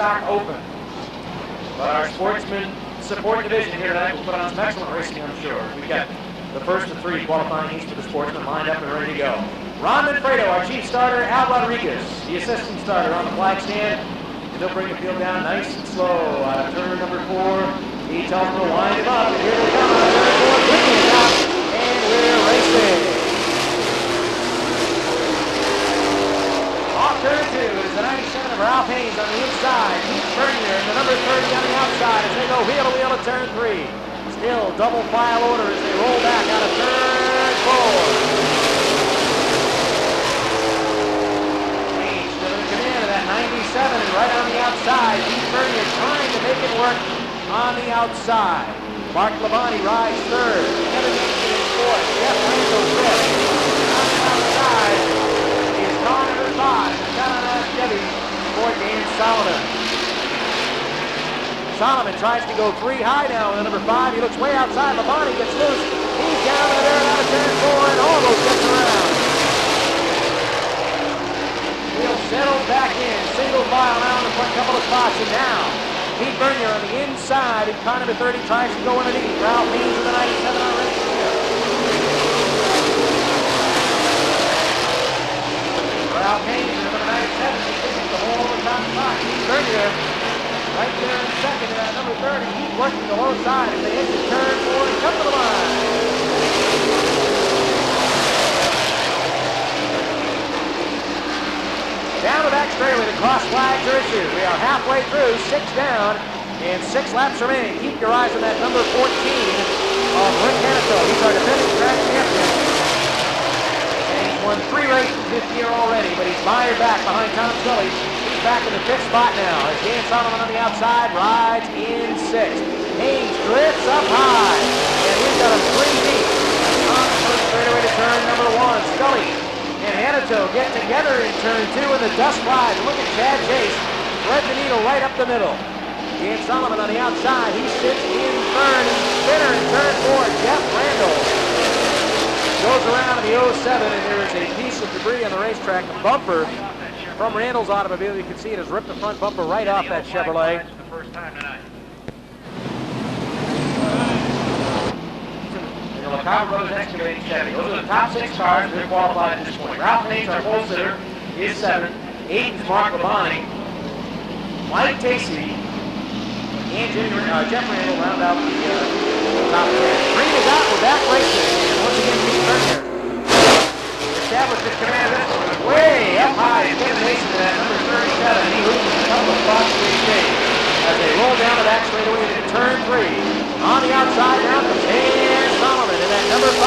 stock open. But our sportsman support division here tonight will put on some excellent racing, I'm sure. We've got the first of 3 qualifying heats for the sportsmen lined up and ready to go. Ron Manfredo, our chief starter, Al Rodriguez, the assistant starter on the flag stand. And they'll bring the field down nice and slow out of turn number 4. He tells them to wind him up, and here they come out of turn 4, bringing it out, and we're racing. Off turn 2 is the 97 of Ralph Haynes on the inside. Keith Bernier and the number 30 on the outside as they go wheel to wheel at turn 3. Still double file order as they roll back out of turn 4. Haynes still in command of that 97 and right on the outside. Keith Bernier trying to make it work on the outside. Mark Labonte rides 3rd. Kevin Mason is 4th. Jeff Randall 5th. On the outside is car number 5. And down on that Chevy for Dan Solomon. Solomon tries to go 3 high now with the number 5. He looks way outside. Labonte gets loose. He's down in there out of turn 4 and almost gets around. He'll settle back in. Single file now in the front couple of spots. And now Pete Bernier on the inside, and car number 30 tries to go underneath. Ralph Haynes in the 97 already here. Ralph Haynes in the number 97, he takes the whole of the top spot. Pete Bernier right there in second to that number 30. He's working the low side as they hit the turn 4 and come to the line. Down the back straightaway, the cross flags are issued. We are halfway through, 6 down, and 6 laps remaining. Keep your eyes on that number 14 of Rick Hanito. He's our defending track champion. And he's won 3 races this year already, but he's mired back behind Tom Scully. He's back in the 5th spot now as Dan Solomon on the outside rides in 6th. Haynes drifts up high, and we've got a 3 deep on the first straightaway to turn number 1. Scully and Hanito get together in turn 2 and the dust flies. Look at Chad Chase, thread the needle right up the middle. Dan Solomon on the outside, he sits in 3rd and spinner in turn 4. Jeff Randall goes around in the 07 and there is a piece of debris on the racetrack. The bumper from Randall's automobile, you can see it has ripped the front bumper right off that Chevrolet. LaCava Brothers Excavating Chevy. Those are the top 6 cars that are qualified at this point. Ralph Haynes, our pole sitter, is 7th. 8th is Mark Labonte. Mike Tacey and Jeff Randall round out the top 10. Green is out. We're back racing. And once again, Pete Bernier established his command. This one was way up high. And Kevin Mason to that number 37. He loses a couple of spots for each day as they roll down the back straightaway into turn 3. On the outside now comes Dan Solomon in that number 5.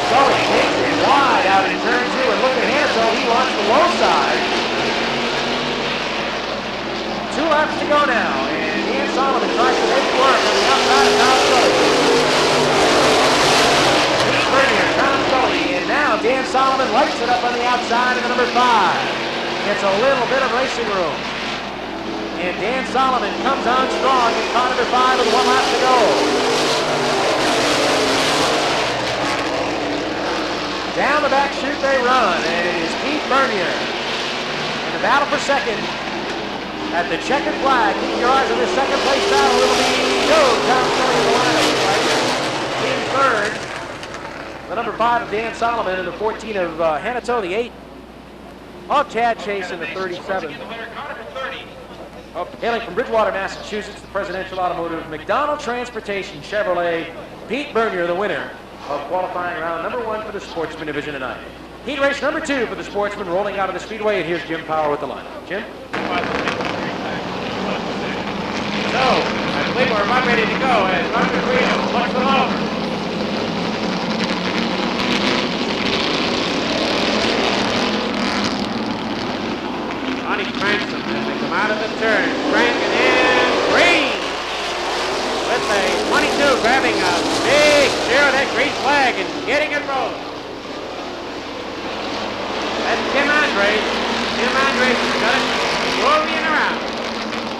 Scully takes it wide out in turn 2, and look at Hanito, he wants the low side. 2 laps to go now, and Dan Solomon tries to make it work on the outside of Tom Scully. Pete Bernier, Tom Scully, and now Dan Solomon lights it up on the outside of the number 5. Gets a little bit of racing room. And Dan Solomon comes on strong in car number 5 with 1 lap to go. Down the back chute they run, and it is Pete Bernier. In the battle for second at the checkered flag. Keep your eyes on this second place battle. It'll be Tom Scully in the lineup. In 3rd, the number 5 of Dan Solomon, and the 14 of Hanito, the 8 of Chad Chase, and the 37. Hailing from Bridgewater, Massachusetts, the Presidential Automotive McDonald Transportation Chevrolet, Pete Bernier, the winner of qualifying round number 1 for the Sportsman Division tonight. Heat race number 2 for the Sportsman rolling out of the Speedway, and here's Jim Power with the lineup. Jim? So, I believe we're about ready to go as Mark McQueen looks them over. Johnny cranks them as they come out of the turn. Cranking in. Green with a 22 grabbing a big share of that green flag and getting it rolling. That's Tim Andres. Tim Andres has got it rolling around.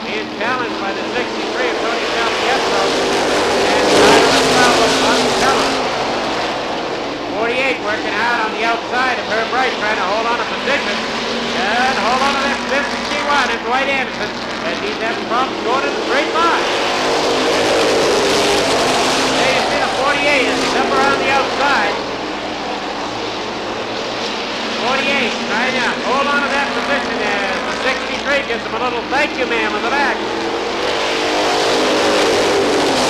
He is challenged by the 63 of Tony Salpietro and driver of 12 of Monticello. 48 working out on the outside of Herb Bright trying to hold on to position. And hold on to that 51. It's Dwight Anderson. And he's having problems going in the straight line. There you see the 48 is up around the outside. 48, right now. Hold on to that position as the 63 gives him a little thank you, ma'am, in the back.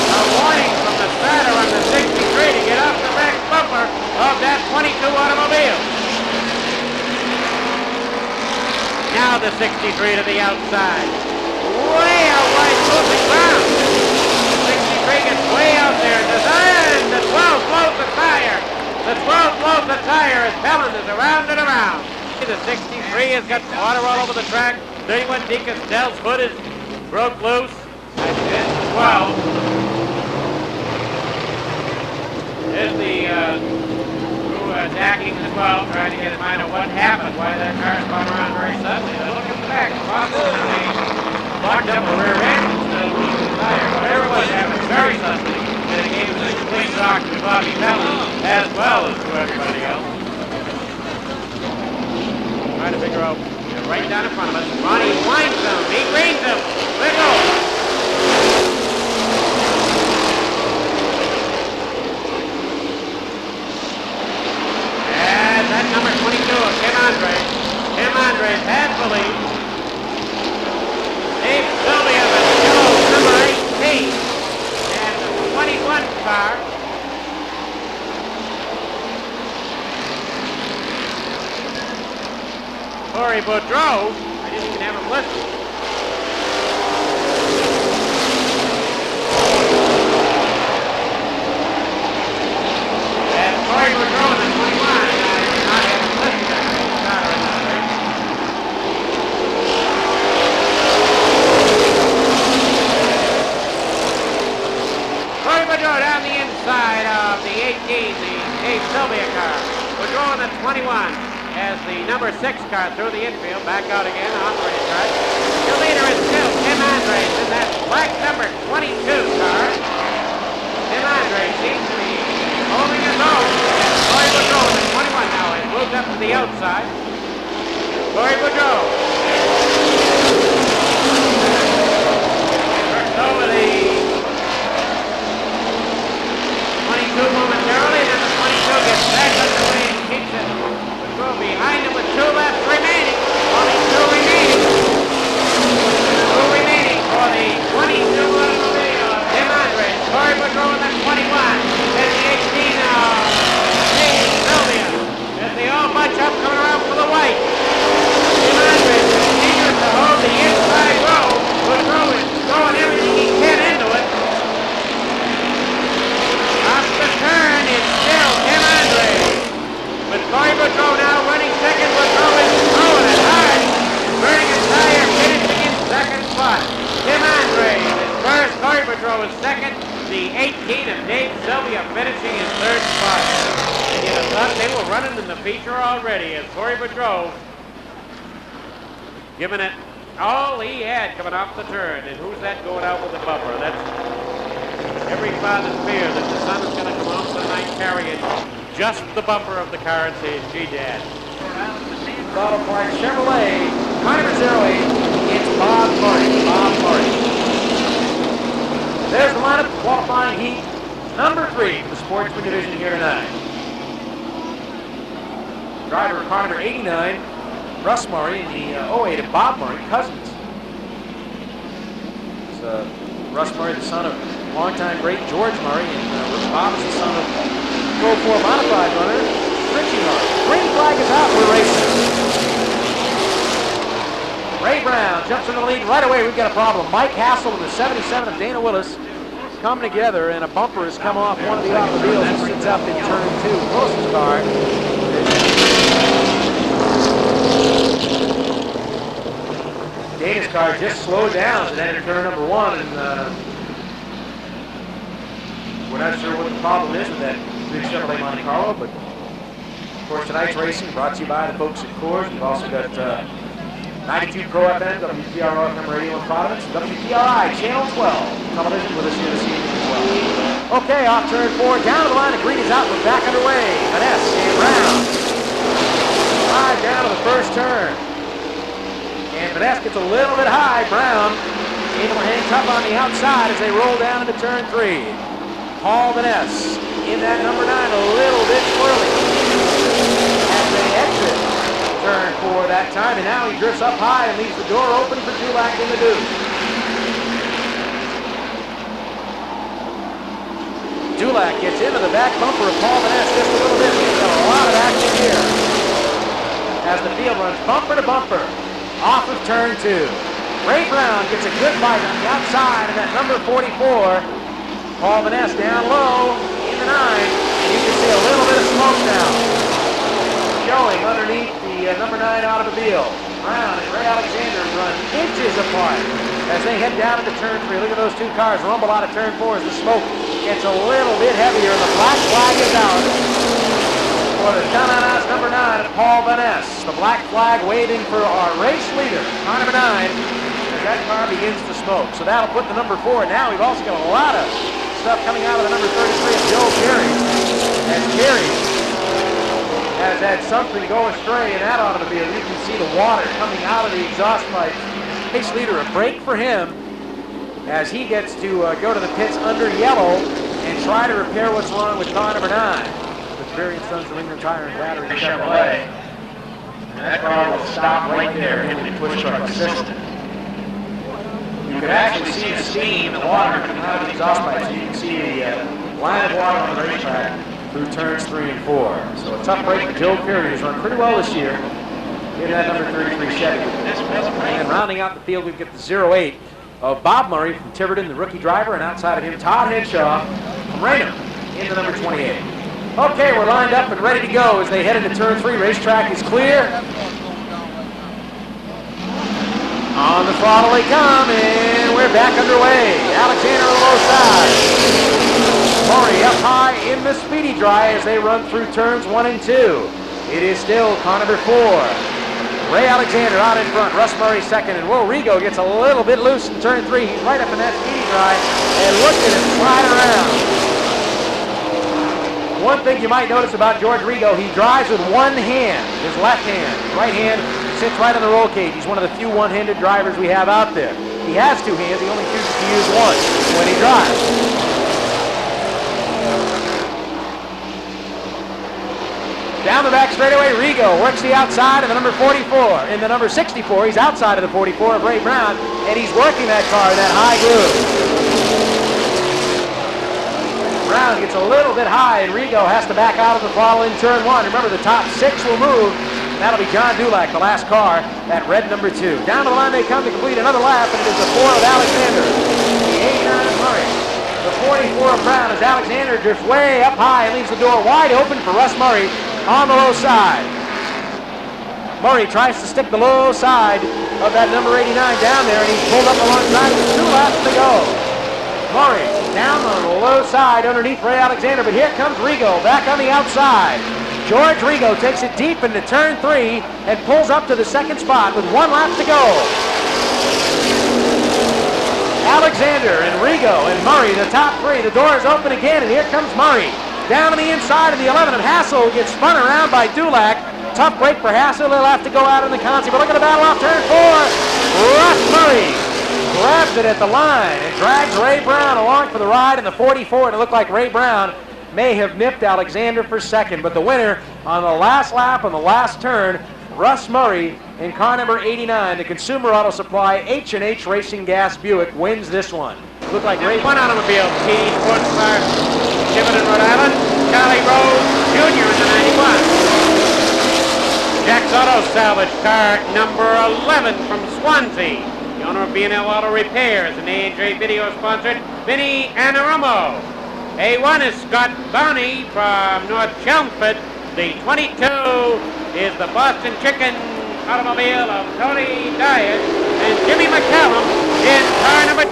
A warning from the starter on the 63 to get off the back bumper of that 22 automobile. Now the 63 to the outside. Way out wide, losing ground. The 63 gets way out there. And the 12 blows the tire. The 12 blows the tire as Helen is around and around. The 63 has got water all over the track. 31 D. Costell's hood is broke loose. And 12. There's the crew attacking the 12, trying to get a mind of what happened, why that car spun around very suddenly. They look at the back. Possibly blocked up the rear end instead of losing the tire. Whatever was happening very suddenly. And it gave us a complete shock to Bobby Helen as well as to everybody else. Trying to figure out, right down in front of us, Ronnie winds them, he greens them, let go. And that number 22 of Tim Andres. Tim Andres has the lead. Dave Sylvia, the yellow number 18, and the 21 car. Corey Boudreau, I didn't even have him listed. And Corey Boudreau in the 21, I did not have him listed. Corey Boudreau down the inside of the 18, the Dave Sylvia car. Boudreau in the 21. As the number 6 car through the infield, back out again on the racetrack. The leader is still Tim Andres in that black number 22 car. Tim Andres seems to be holding his own. Corey Boudreau, the 21 now, has moved up to the outside. Corey Boudreau. Works over the 22 momentarily, and then the 22 gets back underway and keeps it. Behind him with 2 laps remaining. Only 2 remaining. 2 remaining for the 22 automobile of Tim Andres. Corey Boudreau in the 21. And the 18 Dave Sylvia. As they all bunch up coming around for the white. Tim Andres continues to hold the inside row. Boudreau is throwing everything he can into it. Off the turn is still Tim Andres. With Corey Boudreau now running second, Boudreau is throwing it hard. Burning his tire, finishing in second spot. Tim Andres is first, Corey Boudreau is second. The 18 of Dave Sylvia finishing in third spot. And you'd have thought they were running in the feature already as Corey Boudreau giving it all he had coming off the turn. And who's that going out with the bumper? That's every father's fear that the son is going to come off tonight carrying just the bumper of the car and say, gee, Dad. Bottle Park Chevrolet, car number 08, it's Bob Martin. Bob Martin. There's the lineup, qualifying heat number 3 for the Sportsman Division here tonight. Driver car number 89, Russ Murray, and the 08 of Bob Murray, cousins. It's Russ Murray, the son of longtime great George Murray, and Bob is the son of Pro 4 modified runner, Richie Murray. Green flag is out, we're racing. Ray Brown jumps in the lead right away. We've got a problem. Mike Hassel and the 77 of Dana Willis come together, and a bumper has come off one of the automobiles that sits up in turn 2. Wilson's car. Dana's car just slowed down as it entered turn number 1, and we're not sure what the problem is with that big Chevrolet Monte Carlo, but of course tonight's racing brought to you by the folks at Coors. We've also got 92 Pro FM, WPRO FM Radio in Providence, WPRI Channel 12 television with us here this evening as well. Okay, off turn 4, down to the line, the green is out, we're back underway. Vanessa and Brown. 5 down to the first turn. Ness gets a little bit high. Brown able to hang tough on the outside as they roll down into turn 3. Paul Van Ness in that number 9, a little bit swirly as they exit turn 4 that time, and now he drifts up high and leaves the door open for Dulac in the Duke. Dulac gets into the back bumper of Paul Van Ness just a little bit. He's got a lot of action here as the field runs bumper to bumper off of turn 2. Ray Brown gets a good bite on the outside, and that number 44, Paul Van Ness down low in the 9, and you can see a little bit of smoke now showing underneath the number 9 automobile. Brown and Ray Alexander run inches apart as they head down into turn 3. Look at those two cars rumble out of turn 4 as the smoke gets a little bit heavier, and the black flag is out for the Channell number 9, Paul Van Ness. The black flag waving for our race leader, car number 9, as that car begins to smoke. So that'll put the number 4. Now we've also got a lot of stuff coming out of the number 33 of Joe Carey. As Carey has had something go astray in that automobile. You can see the water coming out of the exhaust pipe. Race leader, a break for him as he gets to go to the pits under yellow and try to repair what's wrong with car number 9. The experienced Sons of England Tire and Battery Chevrolet. And that car will stop right there, hitting the push truck assistant. You can actually see the steam and the water coming out of the exhaust pipe, so you can see the line of water on the racetrack through turns 3 and 4. So a tough break for Joe Carey, who's run pretty well this year in that number 33 Chevy. And rounding out the field, we've got the 08 of Bob Murray from Tiverton, the rookie driver, and outside of him, Todd Henshaw from Raynham in the number 28. Okay, we're lined up and ready to go as they head into turn 3. Racetrack is clear. On the throttle they come, and we're back underway. Alexander on the low side. Murray up high in the speedy dry as they run through turns 1 and 2. It is still car number 4. Ray Alexander out in front, Russ Murray second, and Will Rigo gets a little bit loose in turn 3. He's right up in that speedy dry, and look at him slide around. One thing you might notice about George Rigo, he drives with one hand, his left hand. Right hand sits right on the roll cage. He's one of the few one-handed drivers we have out there. He has two hands, he only chooses to use one when he drives. Down the back straightaway, Rigo works the outside of the number 44. In the number 64, he's outside of the 44 of Ray Brown, and he's working that car in that high groove. Brown gets a little bit high, and Rigo has to back out of the throttle in turn 1. Remember, the top 6 will move. That'll be John Dulac, the last car, at red number 2. Down to the line they come to complete another lap, and it is the 4 of Alexander. The 89 of Murray. The 44 of Brown as Alexander drifts way up high and leaves the door wide open for Russ Murray on the low side. Murray tries to stick the low side of that number 89 down there, and he's pulled up alongside with 2 laps to go. Murray down on the low side underneath Ray Alexander, but here comes Rigo back on the outside. George Rigo takes it deep into turn 3 and pulls up to the second spot with 1 lap to go. Alexander and Rigo and Murray, the top 3. The door is open again, and here comes Murray. Down on the inside of the 11 of Hassel, gets spun around by Dulac. Tough break for Hassel. He'll have to go out in the consi, but look at the battle off turn 4. Russ Murray grabs it at the line and drags Ray Brown along for the ride in the 44, and it looked like Ray Brown may have nipped Alexander for second, but the winner on the last lap on the last turn, Russ Murray in car number 89, the Consumer Auto Supply H&H Racing Gas Buick wins this one. Looked like Ray. One automobile, T Sports Car, Tiverton, Rhode Island, Charlie Rose Jr. in the 91. Jack's Auto Salvage car number 11 from Swansea. The owner of B&L Auto Repairs and A&J Video sponsored Vinny Anarumo. A1 is Scott Barney from North Chelmsford. The 22 is the Boston Chicken automobile of Tony Dias and Jimmy McCallum in car number 2.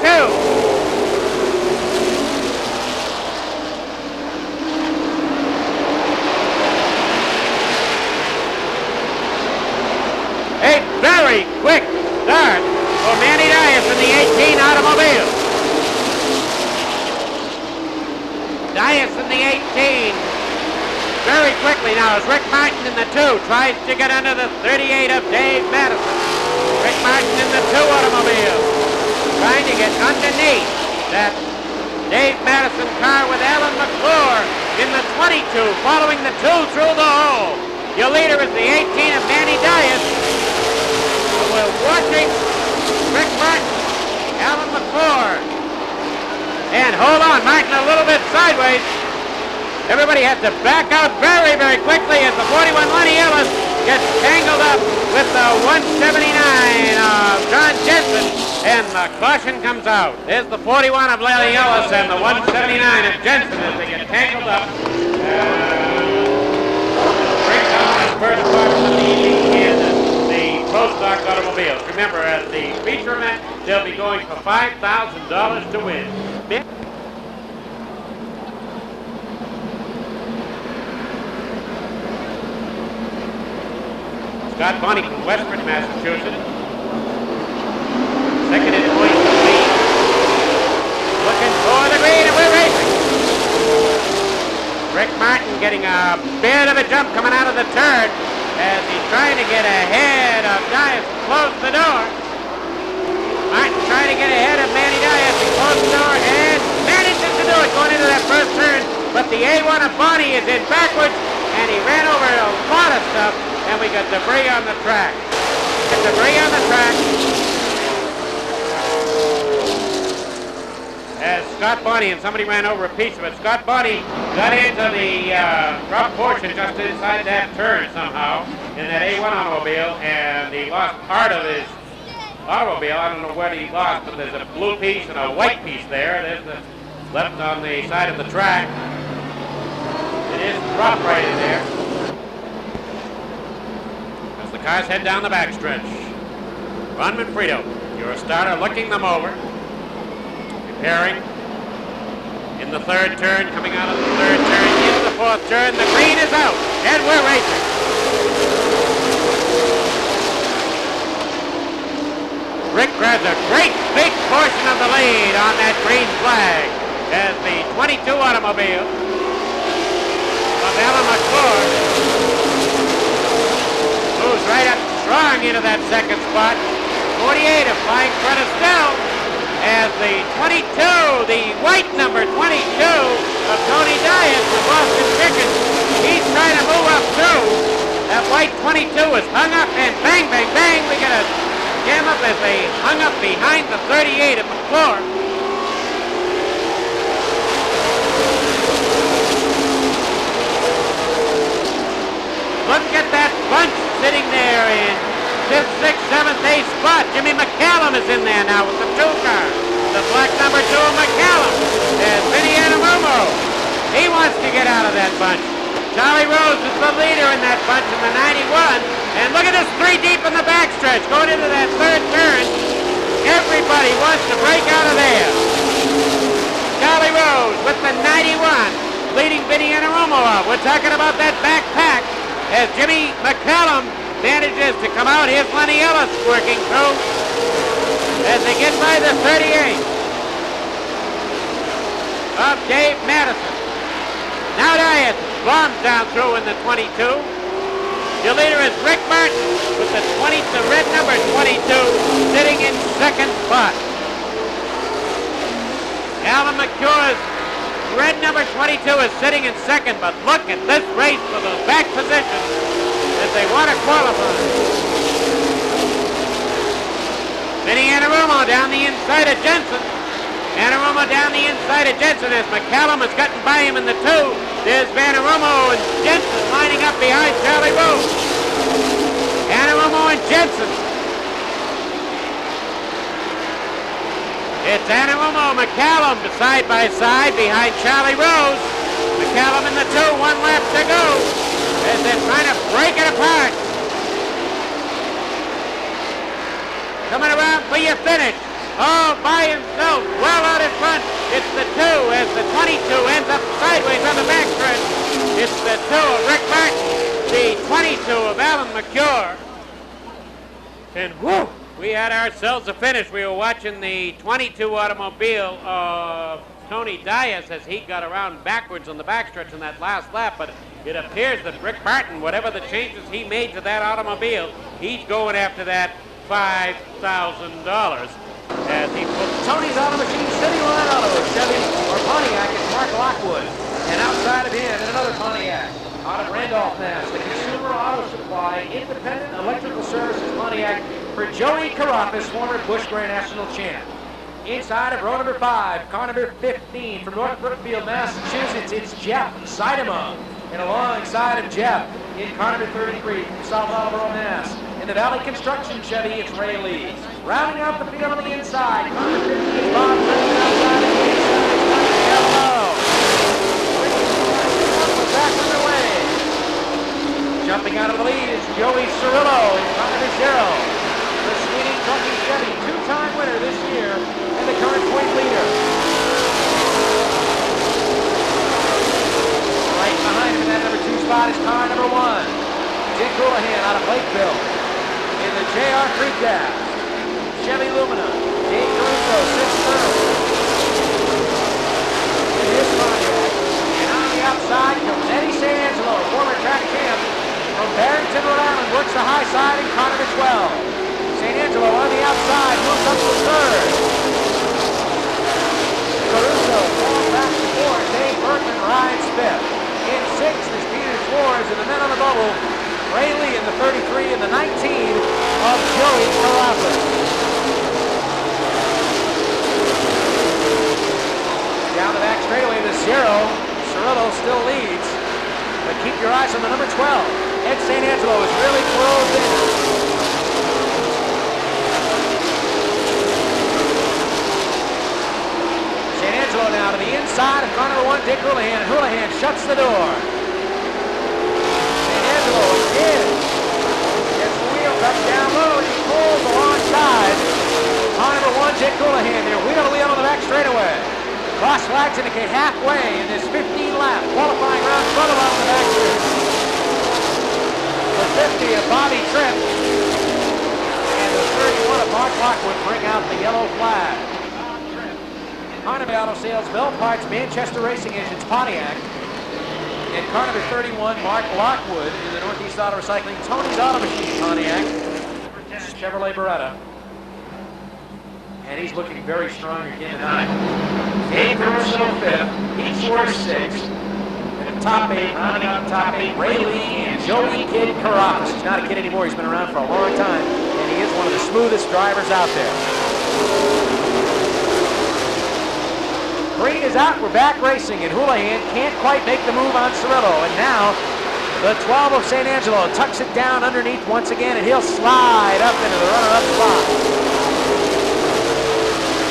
A very quick start for Manny Dias in the 18 automobile. Dias in the 18. Very quickly now as Rick Martin in the 2 tries to get under the 38 of Dave Madison. Rick Martin in the 2 automobile, trying to get underneath that Dave Madison car with Alan McClure in the 22, following the 2 through the hole. Your leader is the 18 of Manny Dias. We're watching Rick Martin, Alan McClure. And hold on, Martin a little bit sideways. Everybody has to back out very, very quickly as the 41 Lenny Ellis gets tangled up with the 179 of John Jensen, and the caution comes out. There's the 41 of Lenny Ellis and the 179 of Jensen as they get tangled up. Break down his first caution of the evening in the Pro Stock automobiles. Remember, at the feature event, they'll be going for $5,000 to win. Scott Bonney from Westford, Massachusetts. Second in points to lead. Looking for the green, and we're racing. Rick Martin getting a bit of a jump coming out of the turn as he's trying to get ahead of Dias to close the door. Martin trying to get ahead of Manny Dias to close the door and manages to do it going into that first turn. But the A1 of Bonney is in backwards and he ran over a lot of stuff. And we got debris on the track. Got debris on the track. As Scott Bonney and somebody ran over a piece of it. Scott Bonney got into the rough portion just inside that turn somehow in that A1 automobile, and he lost part of his automobile. I don't know what he lost, but there's a blue piece and a white piece there. There's the left on the side of the track. It is rough right in there. The cars head down the backstretch. Ron Manfredo, your starter, looking them over. Preparing. In the 3rd turn, coming out of the 3rd turn, into the 4th turn. The green is out, and we're racing. Rick grabs a great big portion of the lead on that green flag as the 22 automobile of Alan McClure moves right up strong into that 2nd spot. 48 of Flying Fred Estelle as the 22, the white number 22 of Tony Dias with Boston Chicken. He's trying to move up too. That white 22 is hung up and bang, bang, bang. We get a jam up as they hung up behind the 38 of McClure. Look at that bunch sitting there in 5th, 6th, 7th, 8th spot. Jimmy McCallum is in there now with the 2 car. The black number 2 of McCallum. There's Vinny Anarumo. He wants to get out of that bunch. Charlie Rose is the leader in that bunch in the 91. And look at this 3 deep in the backstretch going into that 3rd turn. Everybody wants to break out of there. Charlie Rose with the 91 leading Vinny Anarumo out. We're talking about that back pack. As Jimmy McCallum manages to come out, here's Lenny Ellis working through as they get by the 38 of Dave Madison. Now Dias bombs down through in the 22. Your leader is Rick Martin with the red number 22 sitting in 2nd spot. Alan McClure's red number 22 is sitting in 2nd, but look at this race for those back positions as they want to qualify. Vinny Anarumo down the inside of Jensen. Anarumo down the inside of Jensen as McCallum has gotten by him in the 2. There's Anarumo and Jensen lining up behind Charlie Rose. Anarumo and Jensen. It's Anarumo, McCallum side by side behind Charlie Rose. McCallum in the 2, 1 lap to go as they're trying to break it apart. Coming around for your finish. All by himself, well out in front. It's the 2 as the 22 ends up sideways on the backstretch. It's the 2 of Rick Martin, the 22 of Alan McClure. And whew, we had ourselves a finish. We were watching the 22 automobile of Tony Dias as he got around backwards on the backstretch in that last lap, but it appears that Rick Martin, whatever the changes he made to that automobile, he's going after that $5,000 as he puts Tony's Auto Machine, City Line Auto, Chevy or Pontiac is Mark Lockwood. And outside of him, and another Pontiac. Out of Randolph, Mass, the Consumer Auto Supply Independent Electrical Services Pontiac for Joey Carafas, former Busch Grand National champ. Inside of row number 5, car number 15 from North Brookfield, Massachusetts, it's Jeff Sidema. And alongside of Jeff, in car number 33 from South Attleboro, Mass, in the Valley Construction Chevy, it's Ray Lee. Rounding out the field on the inside, car number 15 is Bob Turner. Outside of the inside, it's Yellow. Back underway. Jumping out of the lead is Joey Cirillo in car number 0. The Sweeney Trucking Chevy, two-time winner this year and the current point leader. Right behind him in that number 2 spot is car number 1. Dick Houlihan out of Lakeville. In the JR Precast, Chevy Lumina, Dave Caruso, 6th third. In his Pontiac. And on the outside comes Eddie St. Angelo, former track champ from Barrington, Rhode Island, works the high side in car number 12. St. Angelo on the outside, moves up to 3rd. Caruso falls back to 4th. Dave Bergman rides 5th. In 6th is Peter Schwartz, and the men on the bubble, Ray Lee in the 33 and the 19 of Joey Carafas. Down the back straightaway to 0. Cirillo still leads, but keep your eyes on the number 12. Ed St. Angelo is really closed in. Now to the inside of car number 1, Dick Houlihan. Houlihan shuts the door. St. Angelo again gets the wheel up down low and he pulls alongside. Car number 1, Dick Houlihan there, wheel to wheel on the back straightaway. Cross flags indicate halfway in this 15-lap qualifying round front of on the back straight. The 50 of Bobby Tripp and the 31 of Mark Lockwood bring out the yellow flag. Carnaby Auto Sales, Bell Parts, Manchester Racing Engines, Pontiac. And car number 31, Mark Lockwood in the Northeast Auto Recycling, Tony's Auto Machine, Pontiac. Chevrolet Beretta. And he's looking very strong again tonight. Dave Caruso 5th, Pete Schwartz 6th. And the top 8, rounding out the top 8, Ray Lee and Joey Kid Carafas. He's not a kid anymore, he's been around for a long time. And he is one of the smoothest drivers out there. Green is out, we're back racing, and Houlihan can't quite make the move on Cirillo. And now, the 12 of St. Angelo tucks it down underneath once again, and he'll slide up into the runner-up spot.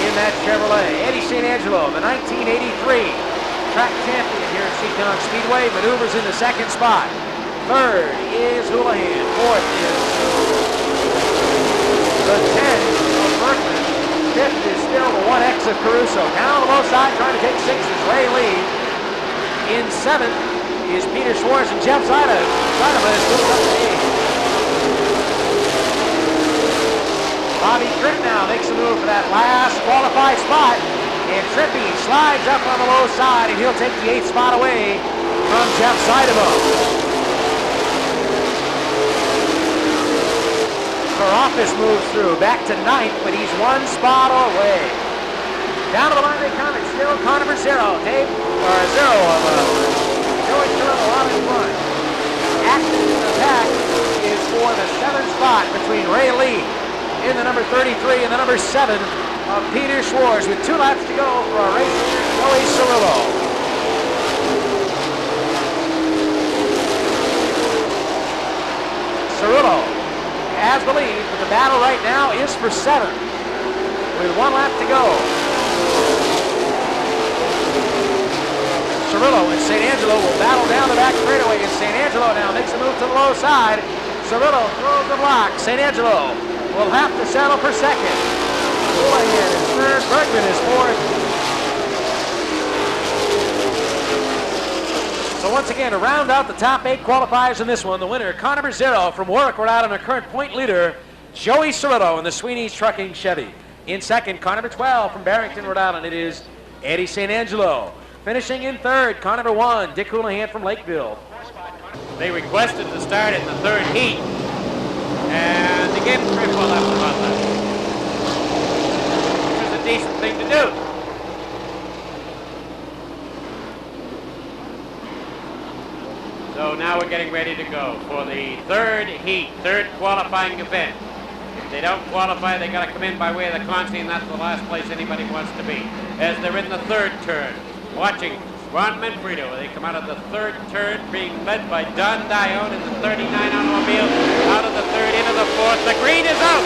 In that Chevrolet, Eddie St. Angelo, the 1983 track champion here at Seekonk Speedway, maneuvers in the 2nd spot. 3rd is Houlihan. 4th is the 10 of Berkman. 5th is still the 1X of Caruso. Down on the low side, trying to take 6th is Ray Lee. In 7th is Peter Schwartz and Jeff Sidema is moved up to 8th. Bobby Tripp now makes a move for that last qualified spot. And Trippy slides up on the low side, and he'll take the 8th spot away from Jeff Sidema. Carafas moves through, back to 9th, but he's 1 spot away. Down to the line they come, it's still car number 0, Dave, or 0 of Joey Cirillo out in front. Action in the pack is for the 7th spot between Ray Lee in the number 33 and the number 7 of Peter Schwartz, with 2 laps to go for our race leader, Joey Cirillo. Cirillo has the lead, but the battle right now is for 7th, with 1 lap to go. Cirillo and St. Angelo will battle down the back straightaway, and St. Angelo now makes a move to the low side. Cirillo throws the block. St. Angelo will have to settle for 2nd. Houlihan is 3rd, Bergman is 4th. So once again, to round out the top 8 qualifiers in this one, the winner, car number 0 from Warwick, Rhode Island, a current point leader, Joey Cirillo in the Sweeney's Trucking Chevy. In 2nd, car number 12 from Barrington, Rhode Island, it is Eddie St. Angelo. Finishing in 3rd, car number 1, Dick Houlihan from Lakeville. They requested to start in the 3rd heat And they gave him 3 or 4 laps of hot laps. Which was a decent thing to do. So now we're getting ready to go for the third heat, third qualifying event. If they don't qualify, they got to come in by way of the Consi, and that's the last place anybody wants to be. As they're in the third turn, watching Ron Manfredo. They come out of the third turn, being led by Don Dione in the 39 automobile. Out of the third, into the fourth. The green is out.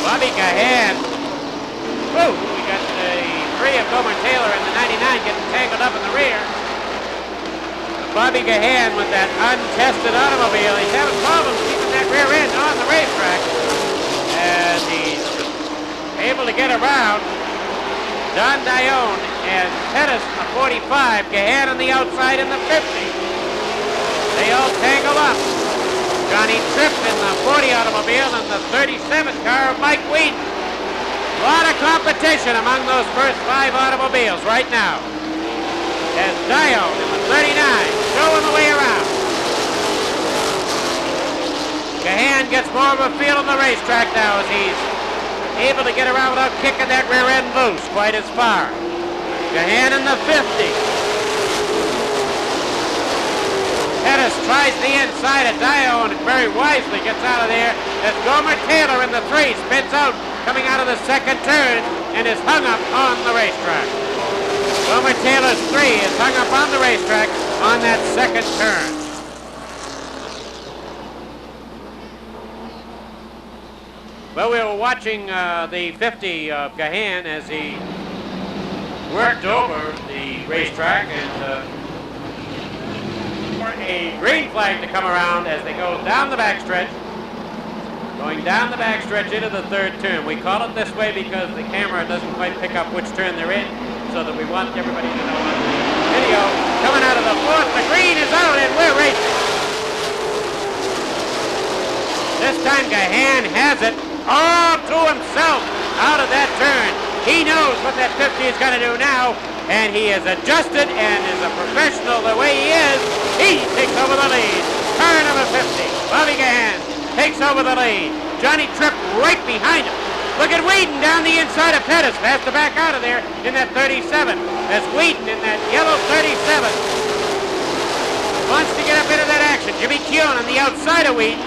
Bobby Gahan. Woo! We got the 3 of Gomer Taylor and the 99 getting tangled up in the rear. Bobby Gahan with that untested automobile. He's having problems keeping that rear end on the racetrack. And he's able to get around Don Dione and Pettis in the 45. Gahan on the outside in the 50. They all tangle up. Johnny Tripp in the 40 automobile and the 37 car of Mike Wheaton. A lot of competition among those first 5 automobiles right now. As Dione in the 39 showing the way around. Gahan gets more of a feel on the racetrack now as he's able to get around without kicking that rear end loose quite as far. Gahan in the 50. Pettis tries the inside of Dione and very wisely gets out of there as Gomer Taylor in the 3 spins out coming out of the second turn and is hung up on the racetrack. Gomer Taylor's 3 is hung up on the racetrack on that second turn. Well, we were watching the 50 of Gahan as he worked over the racetrack and for a green flag to come around as they go down the backstretch. Going down the backstretch into the third turn. We call it this way because the camera doesn't quite pick up which turn they're in, so that we want everybody to know on the video. Coming out of the fourth, the green is out and we're racing. This time Gahan has it all to himself out of that turn. He knows what that 50 is going to do now, and he has adjusted and is a professional the way he is. He takes over the lead. Car number 50, Bobby Gahan, takes over the lead. Johnny Tripp right behind him. Look at Wheaton down the inside of Pettis. Has to back out of there in that 37. That's Wheaton in that yellow 37. Wants to get up into that action. Jimmy Keown on the outside of Wheaton.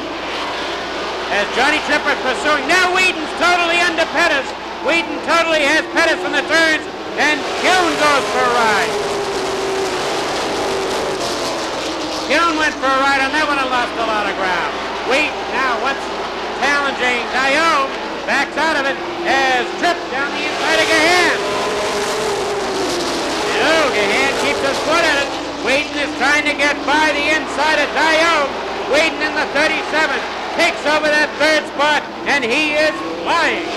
As Johnny Tripp is pursuing. Now Wheaton's totally under Pettis. Wheaton totally has Pettis in the turns. And Keown goes for a ride. Keown went for a ride on that one and lost a lot of ground. Wheaton now once challenging Dione, backs out of it as Tripp down the inside of Gahan. No, Gahan keeps his foot at it. Wheaton is trying to get by the inside of Dione. Wheaton in the 37 takes over that third spot and he is flying.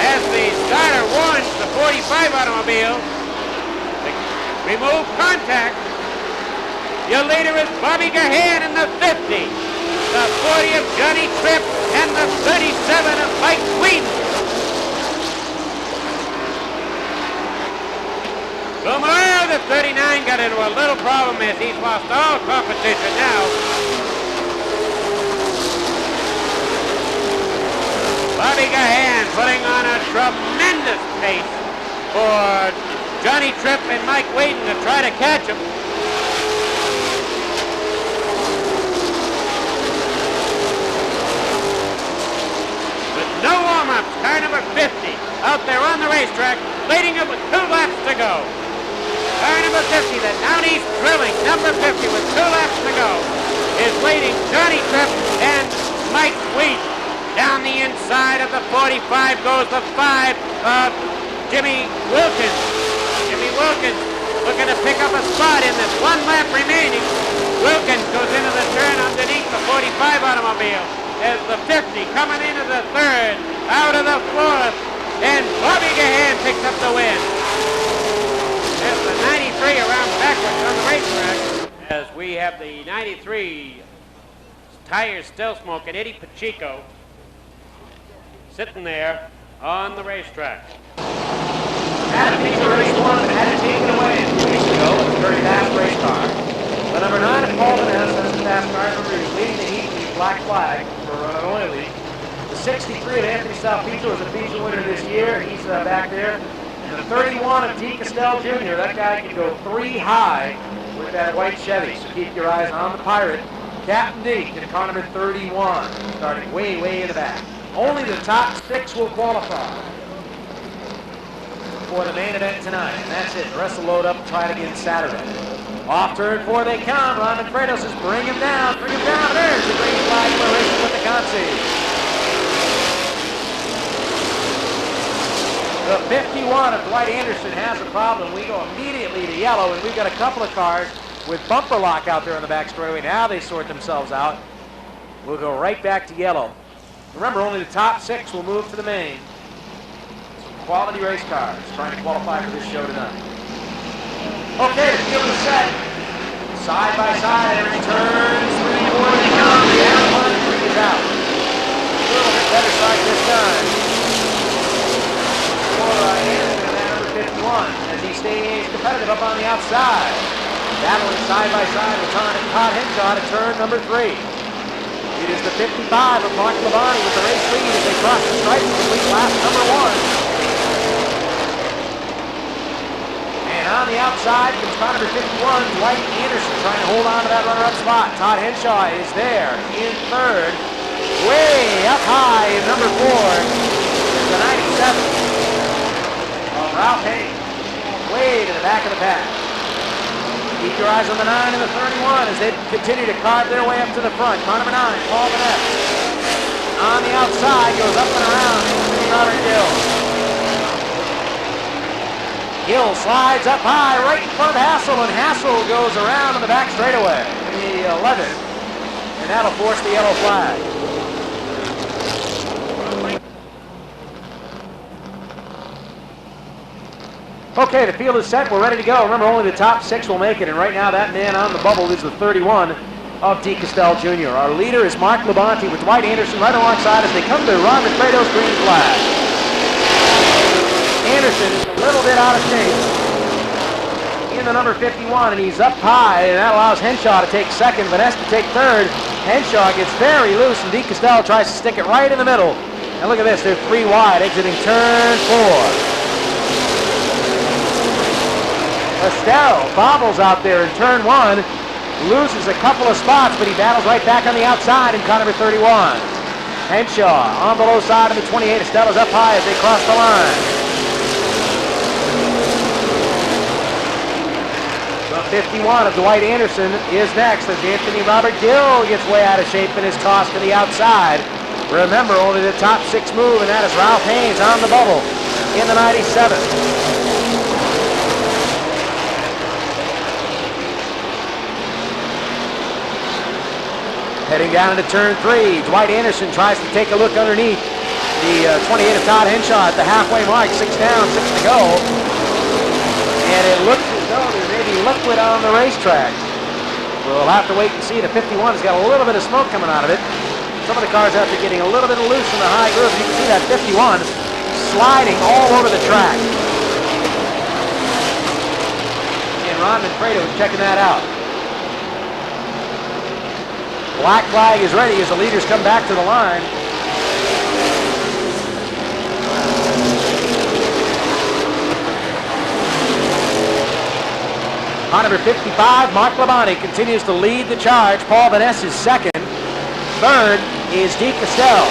As the starter warns the 45 automobile to remove contact. Your leader is Bobby Gahan in the 50, the 40 of Johnny Tripp, and the 37 of Mike Wheaton. Gomer, the 39, got into a little problem as he's lost all competition now. Bobby Gahan putting on a tremendous pace for Johnny Tripp and Mike Wheaton to try to catch him. No warm-ups, car number 50 out there on the racetrack, leading it with 2 laps to go. Car number 50, the Down East Drilling, number 50 with 2 laps to go, is leading Johnny Tripp and Mike Wheaton. Down the inside of the 45 goes the 5 of Jimmy Wilkins. Jimmy Wilkins looking to pick up a spot in this 1 lap remaining. Wilkins goes into the turn underneath the 45 automobile. As the 50 coming into the third, out of the fourth, and Bobby Gahan picks up the win. There's the 93 around backwards on the racetrack. As we have the 93 tires still smoking, Eddie Pacheco sitting there on the racetrack. Had a piece of race 1 and had it taken away 2 weeks ago. It's a very fast race car. South Pizza was a pizza winner this year. He's back there. And the 31 of D. Castell Jr., that guy can go 3 high with that white Chevy. So keep your eyes on the Pirate. Captain D in car number 31, starting way, way in the back. Only the top 6 will qualify for the main event tonight. And that's it. The rest will load up and try it again Saturday. Off turn 4 they come. Ron Manfredo says, bring him down, bring him down. There's the green flag for racing with the Consi. The 51 of Dwight Anderson has a problem. We go immediately to yellow, and we've got a couple of cars with bumper lock out there on the back straightaway. Now they sort themselves out. We'll go right back to yellow. Remember, only the top 6 will move to the main. Some quality race cars trying to qualify for this show tonight. Okay, the field is set. Side by side, every turns 3, 4 they come. The F1 is out. A little bit better side this time. Anderson and number 51 as he stays competitive up on the outside. Battling side by side with Todd Henshaw at turn number 3. It is the 55 of Mark Labonte with the race lead as they cross the stripe and complete lap number 1. And on the outside comes car number 51, Dwight Anderson trying to hold on to that runner-up spot. Todd Henshaw is there in 3rd. Way up high in number 4 is the 97. Ralph Hayes, way to the back of the pack. Keep your eyes on the 9 and the 31 as they continue to carve their way up to the front. Car number 9, Paul Vanette. On the outside, goes up and around. Robert Gill. Gill slides up high right in front of Hassel, and Hassel goes around on the back straightaway. The 11, and that'll force the yellow flag. Okay, the field is set. We're ready to go. Remember, only the top 6 will make it, and right now that man on the bubble is the 31 of D. Castell Jr. Our leader is Mark Labonte with Dwight Anderson right alongside as they come to Ron Manfredo's green flag. Anderson is a little bit out of shape in the number 51, and he's up high, and that allows Henshaw to take 2nd, Vanessa to take 3rd. Henshaw gets very loose, and D. Castell tries to stick it right in the middle. And look at this, they're 3 wide, exiting turn 4. Estelle bobbles out there in turn 1, loses a couple of spots, but he battles right back on the outside in car number 31. Henshaw on the low side of the 28. Estelle is up high as they cross the line. The 51 of Dwight Anderson is next as Anthony Robert Gill gets way out of shape and is tossed to the outside. Remember, only the top 6 move, and that is Ralph Haynes on the bubble in the 97. Heading down into turn 3, Dwight Anderson tries to take a look underneath the 28 of Todd Henshaw at the halfway mark. 6 down, 6 to go. And it looks as though there may be liquid on the racetrack. We'll have to wait and see. The 51 has got a little bit of smoke coming out of it. Some of the cars out there getting a little bit loose in the high groove. You can see that 51 sliding all over the track. And Ron Manfredo is checking that out. Black flag is ready as the leaders come back to the line. Car number 55, Mark Labonte, continues to lead the charge. Paul Vanesse is 2nd. 3rd is D. Castell.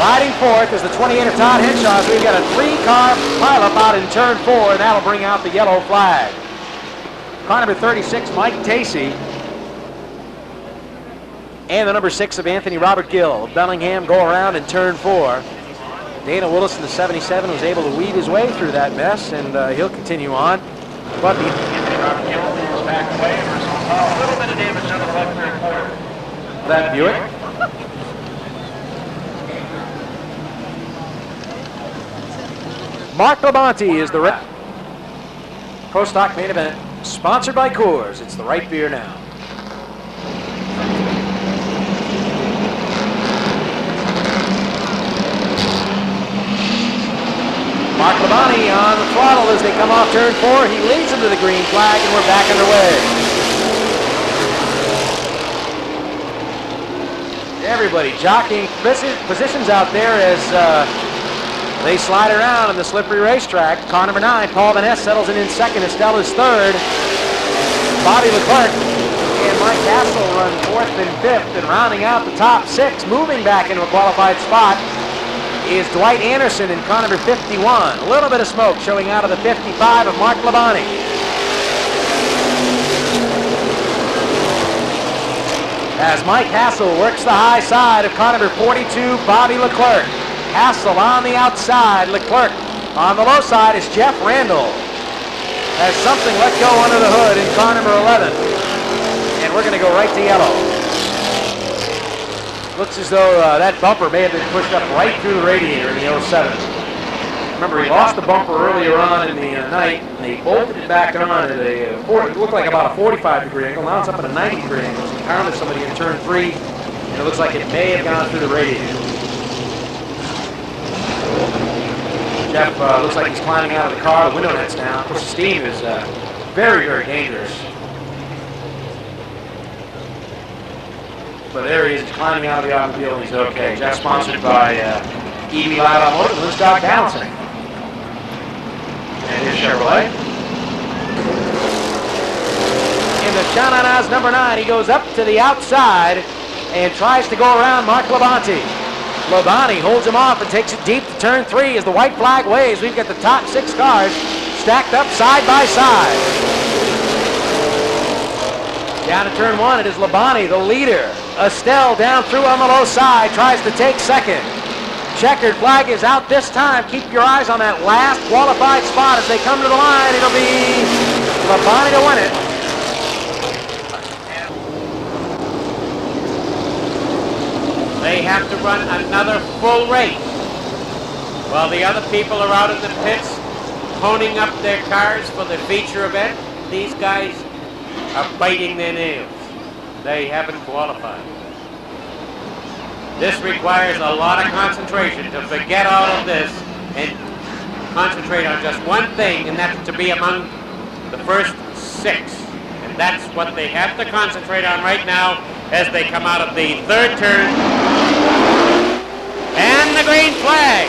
Riding 4th is the 28 of Todd Henshaw. So we've got a 3-car pileup out in turn 4, and that'll bring out the yellow flag. Car number 36, Mike Tacey. And the number 6 of Anthony Robert Gill. Bellingham go around in turn 4. Dana Willis in the 77 was able to weave his way through that mess, and he'll continue on. But the Anthony Robert Gill is back away. A little bit of damage on the left rear quarter. That Buick. Mark Labonte is the Pro Stock main event, sponsored by Coors. It's the right beer now. Mark Labonte on the throttle as they come off turn 4. He leads them to the green flag, and we're back underway. everybody jockeying positions out there as they slide around in the slippery racetrack. Car number 9, Paul Van Ness, settles in second. Estella's third. Bobby Leclerc and Mike Castle run 4th and 5th, and rounding out the top 6, moving back into a qualified spot, is Dwight Anderson in car number 51. A little bit of smoke showing out of the 55 of Mark Labonte. As Mike Hassel works the high side of car number 42, Bobby Leclerc. Hassel on the outside, Leclerc on the low side is Jeff Randall. Has something let go under the hood in car number 11. And we're going to go right to yellow. Looks as though that bumper may have been pushed up right through the radiator in the 07. Remember, he lost the bumper earlier on in the night, and they bolted it back on at a, it looked like about a 45-degree angle. Now it's up at a 90-degree angle. It's encountered somebody in turn 3, and it looks like it may have gone through the radiator. Jeff looks like he's climbing out of the car. The window net's down. Of course, the steam is very, very dangerous. But there he is, he's climbing out of the automobile, and he's okay. Jeff, sponsored by EV Live Automotive, Woodstock Balancing. And here's Chevrolet. In the Channell One number 9, he goes up to the outside and tries to go around Mark Labonte. Labonte holds him off and takes it deep to turn 3 as the white flag waves. We've got the top 6 cars stacked up side by side. Down to turn 1, it is Labonte, the leader. Estelle down through on the low side, tries to take second. Checkered flag is out this time. Keep your eyes on that last qualified spot as they come to the line. It'll be Labonte to win it. They have to run another full race while the other people are out in the pits honing up their cars for the feature event. These guys are biting their nails. They haven't qualified. This requires a lot of concentration to forget all of this and concentrate on just one thing, and that's to be among the first 6. And that's what they have to concentrate on right now as they come out of the 3rd turn. And the green flag.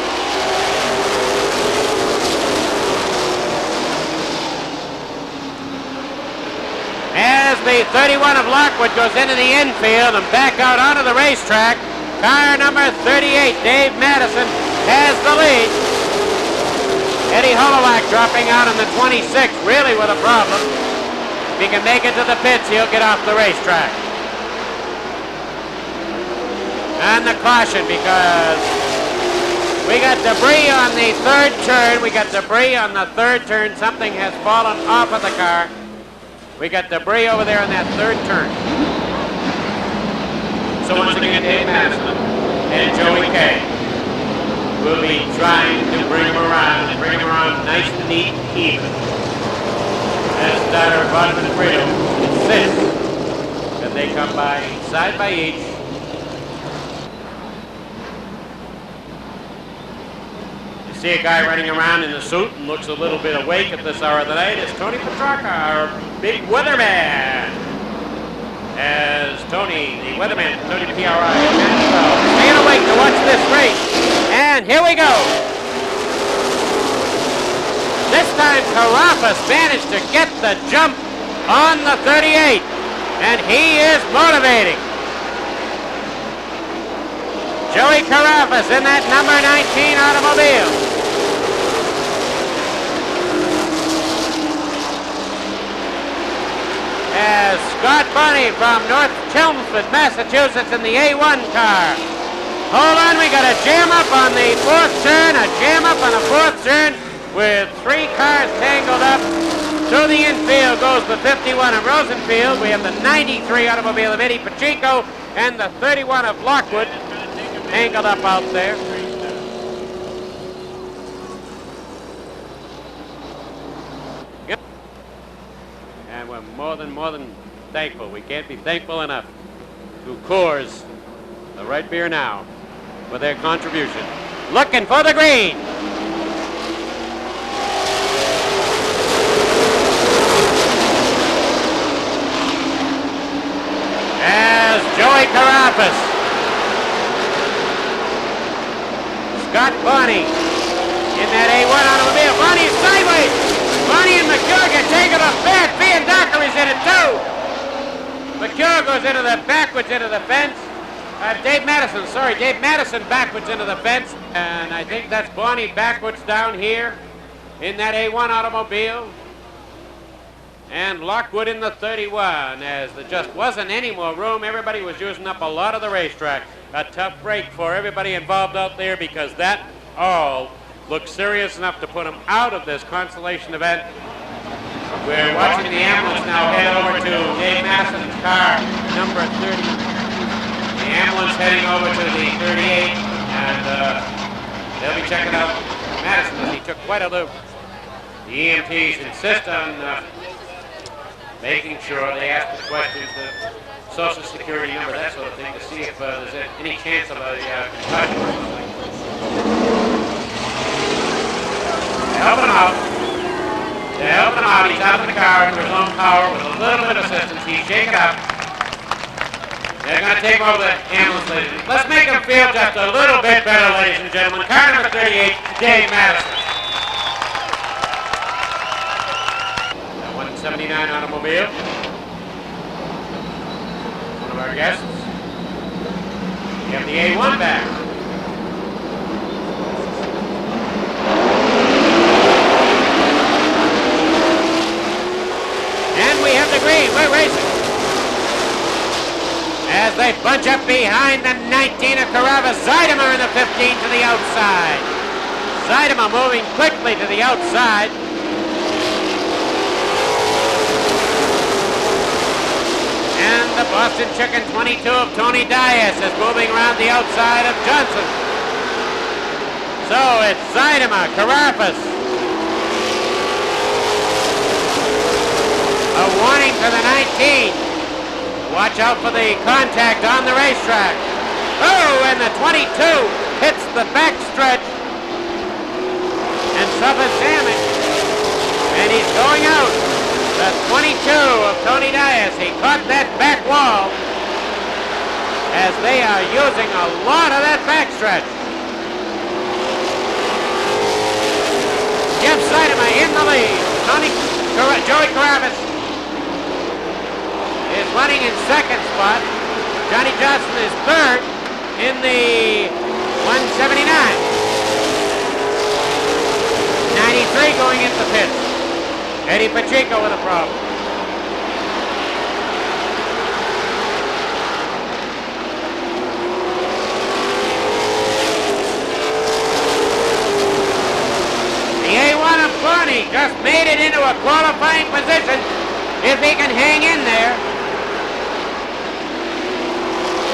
As the 31 of Lockwood goes into the infield and back out onto the racetrack, car number 38, Dave Madison, has the lead. Eddie Holowak dropping out in the 26, really with a problem. If he can make it to the pits, he'll get off the racetrack. And the caution, because we got debris on the 3rd turn. We got debris on the 3rd turn. Something has fallen off of the car. We got debris over there on that 3rd turn. So once again, Dave Madison and Joey Kay will be trying to bring him around nice and neat and even. As starter Rodman Fredo insists that they come by side by each. You see a guy running around in a suit and looks a little bit awake at this hour of the night. It's Tony Petrarca, our big weatherman. As Tony, the weatherman, Tony PRI, staying awake to watch this race. And here we go. This time Carafas managed to get the jump on the 38. And he is motivating. Joey Carafas in that number 19 automobile. As Scott Bunny from North Chelmsford, Massachusetts in the A1 car. Hold on, we got a jam up on the 4th turn, a jam up on the 4th turn with 3 cars tangled up. Through the infield goes the 51 of Rosenfield. We have the 93 automobile of Eddie Pacheco and the 31 of Lockwood tangled up out there. And we're more than thankful. We can't be thankful enough to Coors, the right beer now, for their contribution. Looking for the green. As Joey Carafas goes backwards into the fence. Dave Madison backwards into the fence. And I think that's Bonnie backwards down here in that A1 automobile. And Lockwood in the 31, as there just wasn't any more room. Everybody was using up a lot of the racetrack. A tough break for everybody involved out there, because that all looked serious enough to put them out of this consolation event. We're watching the ambulance now head over to Dave Madison's car, number 30. The ambulance heading over to the 38, and they'll be checking out Madison, as he took quite a loop. The EMTs insist on making sure they ask the questions, the social security number, that sort of thing, to see if there's any chance of a concussion. They're helping him out. He's out of the car under his own power with a little bit of assistance. He's shaking up. They're going to take over the ambulance, ladies. Let's make him feel just a little bit better, ladies and gentlemen. Car number 38, Dave Madison. That 179 automobile. One of our guests. We have the A1 back. And we have the green. We're racing. As they bunch up behind the 19 of Carrabba, Zeidema in the 15 to the outside. Zeidema moving quickly to the outside. And the Boston Chicken 22 of Tony Dias is moving around the outside of Johnson. So it's Zeidema, Carrabba. A warning to the 19. Watch out for the contact on the racetrack. Oh, and the 22 hits the backstretch and suffers damage. And he's going out. The 22 of Tony Dias. He caught that back wall, as they are using a lot of that backstretch. Jeff Zeidema in the lead. Joey Carrabba is running in second spot. Johnny Johnson is third in the 179. 93 going into the pits. Eddie Pacheco with a problem. The A1 of Barney just made it into a qualifying position, if he can hang in there.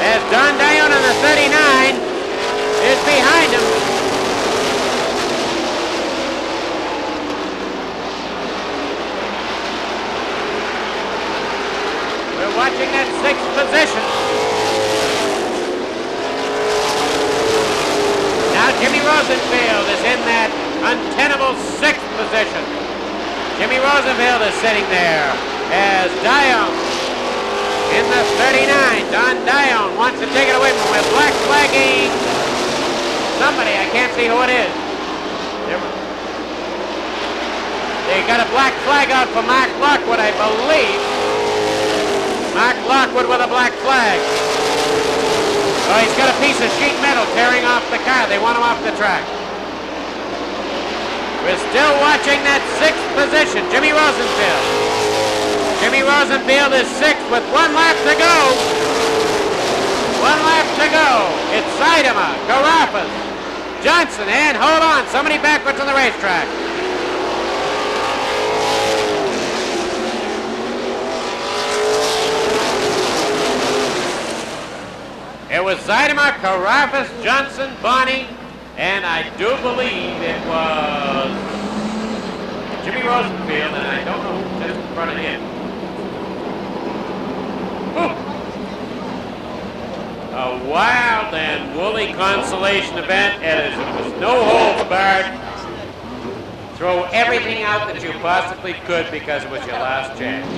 As Don Dion on the 39 is behind him. We're watching that sixth position. Now Jimmy Rosenfield is in that untenable sixth position. Jimmy Rosenfield is sitting there as Dion in the 39, Don Dion wants to take it away from him. We're black flagging somebody. I can't see who it is. They got a black flag out for Mark Lockwood, I believe. Mark Lockwood with a black flag. Oh, he's got a piece of sheet metal tearing off the car. They want him off the track. We're still watching that sixth position. Jimmy Rosenfield. Jimmy Rosenfield is sixth with 1 lap to go. 1 lap to go. It's Zeidema, Carrabba, Johnson, and hold on, somebody backwards on the racetrack. It was Zeidema, Carrabba, Johnson, Bonnie, and I do believe it was Jimmy Rosenfield, and I don't know who just in front of him. A wild and woolly consolation event, as it was no holds barred. Throw everything out that you possibly could because it was your last chance.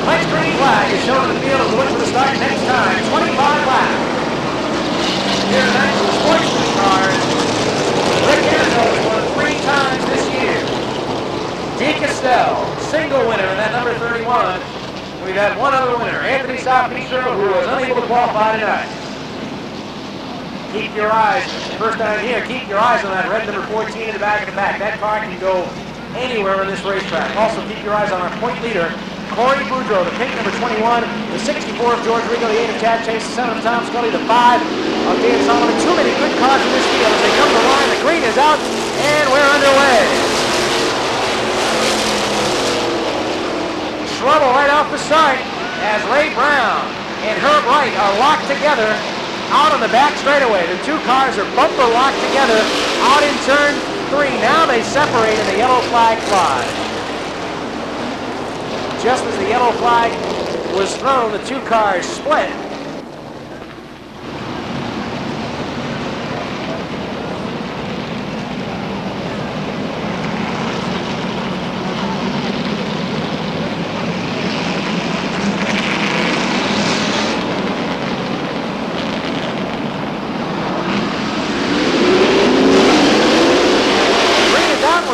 Mike's green flag is shown in the field as the win for the start next time, 25 laps. Here in National Sportsman cars, Rick Anderson has won 3 times this year. 21. We've had one other winner, Anthony Southeastern, who was unable to qualify tonight. Keep your eyes, first down here, keep your eyes on that red number 14 in the back of the pack. That car can go anywhere on this racetrack. Also keep your eyes on our point leader, Corey Boudreau, the pink number 21, the 64 of George Rigo, the 8 of Chad Chase, the 7 of Tom Scully, the 5 of Dan Solomon. Too many good cars in this field. As they come to the line, the green is out, and we're underway. Trouble right off the start as Ray Brown and Herb Wright are locked together out on the back straightaway. The two cars are bumper locked together out in turn 3. Now they separate and the yellow flag flies. Just as the yellow flag was thrown, the two cars split.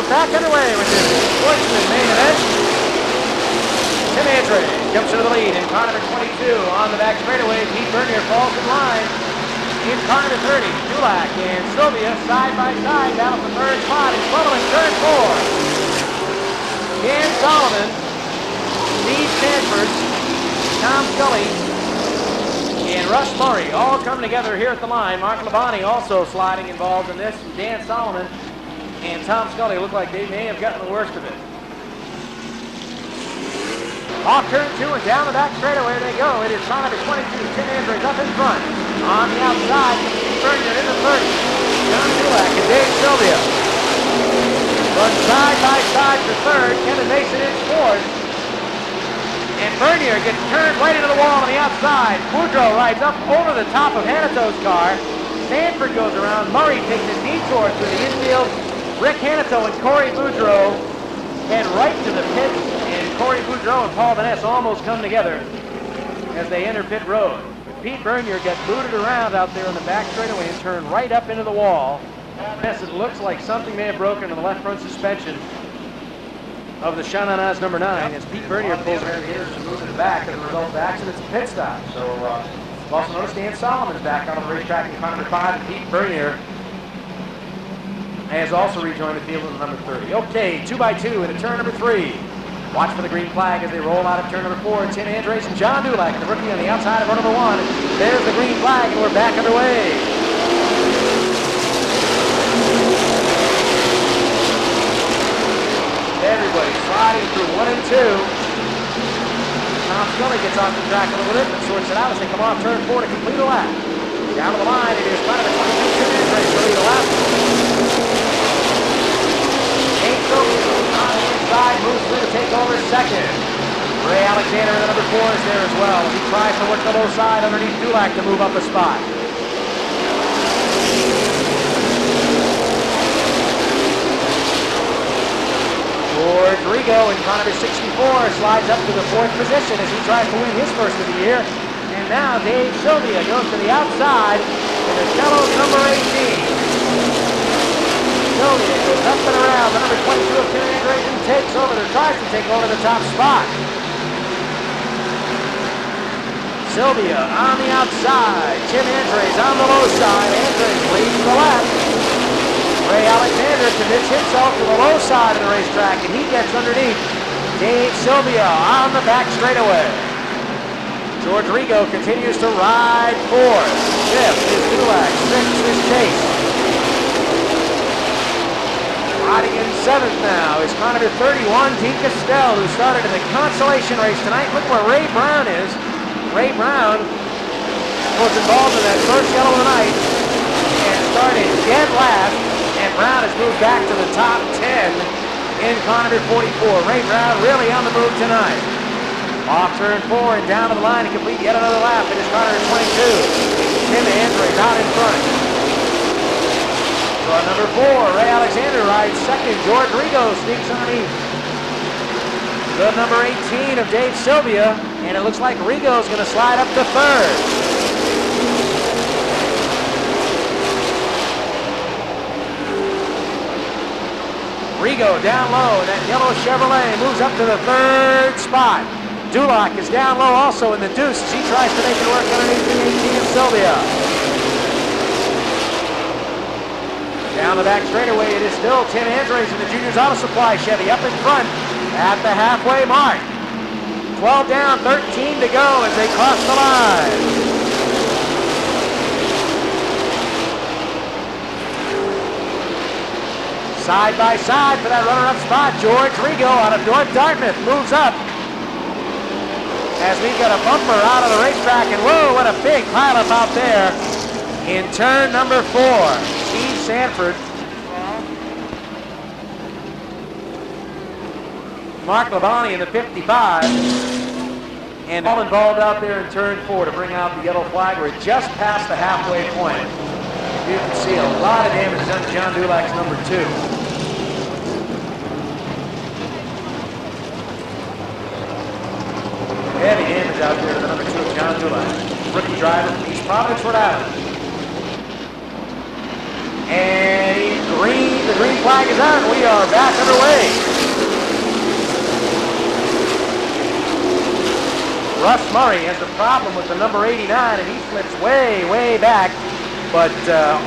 Back underway with this sportsman main event. Tim Andre jumps into the lead in car number 22 on the back straightaway. Pete Bernier falls in line in car number 30. Dulac and Sylvia side by side down the third spot in front of him, turn 4. Dan Solomon, Steve Sanford, Tom Scully, and Russ Murray all come together here at the line. Mark Labonte also sliding involved in this. Dan Solomon and Tom Scully look like they may have gotten the worst of it. Off turn 2 and down the back straightaway they go. It is car number 22, Tim Andrews up in front. On the outside, Bernier in the 30. John Dulac and Dave Sylvia. Run side by side for third. Kevin Mason in fourth. And Bernier gets turned right into the wall on the outside. Boudreau rides up over the top of Hanato's car. Sanford goes around. Murray takes a detour through the infield. Rick Hanato and Corey Boudreau head right to the pit, and Corey Boudreau and Paul Vaness almost come together as they enter pit road. But Pete Bernier gets booted around out there on the back straightaway and turned right up into the wall. It looks like something may have broken in the left front suspension of the Channell One number 9 as Pete Bernier pulls around here and moves it back as a result of the accident's pit stop. So we've also noticed Dan Solomon's back on the racetrack in car number 5, and Pete Bernier has also rejoined the field in number 30. Okay, 2 by 2 into turn number 3. Watch for the green flag as they roll out of turn number 4. Tim Andres and John Dulac, the rookie on the outside of run number 1. There's the green flag, and we're back underway. Everybody sliding through 1 and 2. Tom Scully gets off the track a little bit, but sorts it out as they come off turn 4 to complete a lap. Down to the line, it is car number 22, Tim Andres, early to lap. On the inside, moves through to take over second. Ray Alexander in the number 4 is there as well. He tries to work the low side underneath Dulac to move up a spot. George Rigo in car number 64 slides up to the 4th position as he tries to win his first of the year. And now Dave Sylvia goes to the outside in the Channell number 18. Sylvia goes up and around. The number 22 of Tim Andres takes over, or tries to take over the top spot. Sylvia on the outside. Tim Andres on the low side. Andres leads to the left. Ray Alexander commits himself to the low side of the racetrack, and he gets underneath Dave Sylvia on the back straightaway. George Rigo continues to ride 4th. 5th is Dulac. 6th is Chase. Riding in 7th now is car number 31, Dean Castell, who started in the Consolation race tonight. Look where Ray Brown is. Ray Brown was involved in that first yellow of the night and started dead last, and Brown has moved back to the top 10 in car number 44. Ray Brown really on the move tonight. Off turn 4 and down to the line to complete yet another lap. It is car number 22. Tim Andres out in front. Car number 4, Ray Alexander rides second. George Rigo sneaks underneath the number 18 of Dave Sylvia, and it looks like Rigo's going to slide up to 3rd. Rigo down low, and that yellow Chevrolet moves up to the 3rd spot. Dulac is down low also in the deuce as he tries to make it work underneath the 18 of Sylvia. Down the back straightaway, it is still Tim Andres in the Juniors Auto Supply Chevy up in front at the halfway mark. 12 down, 13 to go as they cross the line. Side by side for that runner-up spot, George Rigo out of North Dartmouth moves up. As we got a bumper out of the racetrack, and whoa, what a big pileup out there in turn number 4. Steve Sanford. Mark Labonte in the 55. And all involved out there in turn 4 to bring out the yellow flag. We're just past the halfway point. You can see a lot of damage done to John Dulac's number 2. Heavy damage out there to the number 2 of John Dulac. Rookie driver from East Providence, Rhode Island. And the green flag is out, and we are back underway. Russ Murray has a problem with the number 89, and he slips way, way back. But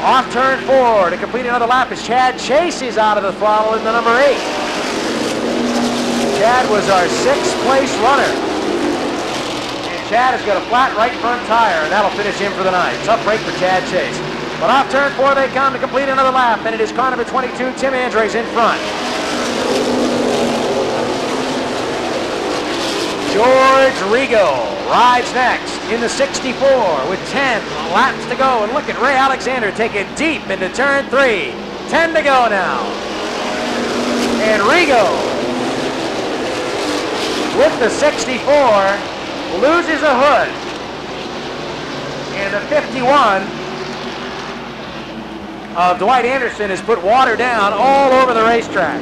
off turn 4 to complete another lap as Chad Chase is out of the throttle in the number 8. Chad was our 6th place runner. Chad has got a flat right front tire, and that'll finish him for the night. Tough break for Chad Chase. But off turn 4 they come to complete another lap, and it is car number 22, Tim Andres, in front. George Rigo rides next in the 64 with 10 laps to go. And look at Ray Alexander take it deep into turn 3. 10 to go now. And Rigo with the 64 loses a hood. And the 51 of Dwight Anderson has put water down all over the racetrack.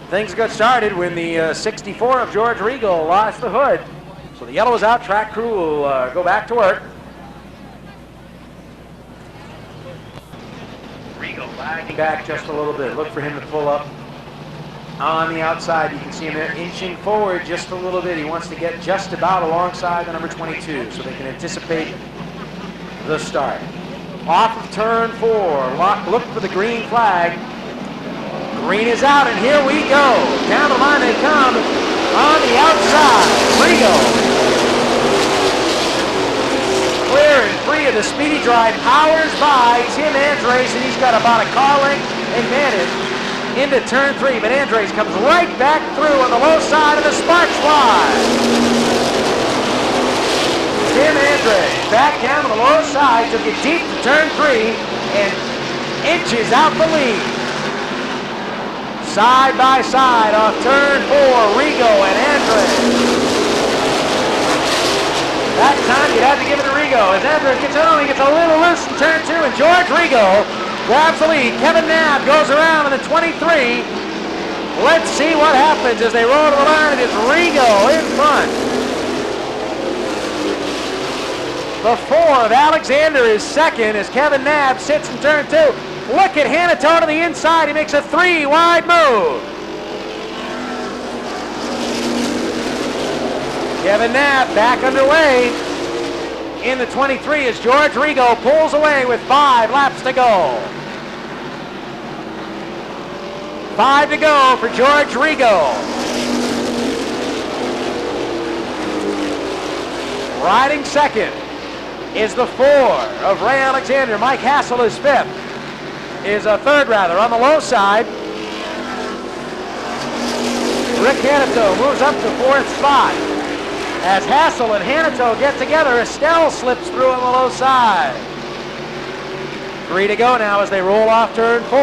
Things got started when the 64 of George Rigo lost the hood. So the yellow is out. Track crew will go back to work. Rigo lagging back just a little bit. Look for him to pull up on the outside. You can see him there inching forward just a little bit. He wants to get just about alongside the number 22 so they can anticipate the start. Off of turn 4. Look for the green flag. Green is out, and here we go. Down the line they come on the outside. Rigo. Clear and free of the speedy drive. Powers by Tim Andres, and he's got about a car length advantage into turn 3. But Andres comes right back through on the low side of the spark slide. Tim Andres back down on the low side, took it deep to turn 3, and inches out the lead. Side by side off turn 4, Rigo and Andres. That time you'd have to give it to Rigo. As Andres gets on, he gets a little loose in turn 2, and George Rigo grabs the lead. Kevin Nabb goes around in the 23. Let's see what happens as they roll to the line. It is Rigo in front. The 4 of Alexander is second as Kevin Nabb sits in turn 2. Look at Hanito to the inside. He makes a 3-wide move. Kevin Nabb back underway in the 23 as George Rigo pulls away with 5 laps to go. 5 to go for George Rigo. Riding second is the 4 of Ray Alexander. Mike Hassel is fifth. Is a third rather on the low side. Rick Hanito moves up to 4th spot. As Hassel and Hanito get together, Estelle slips through on the low side. 3 to go now as they roll off turn 4.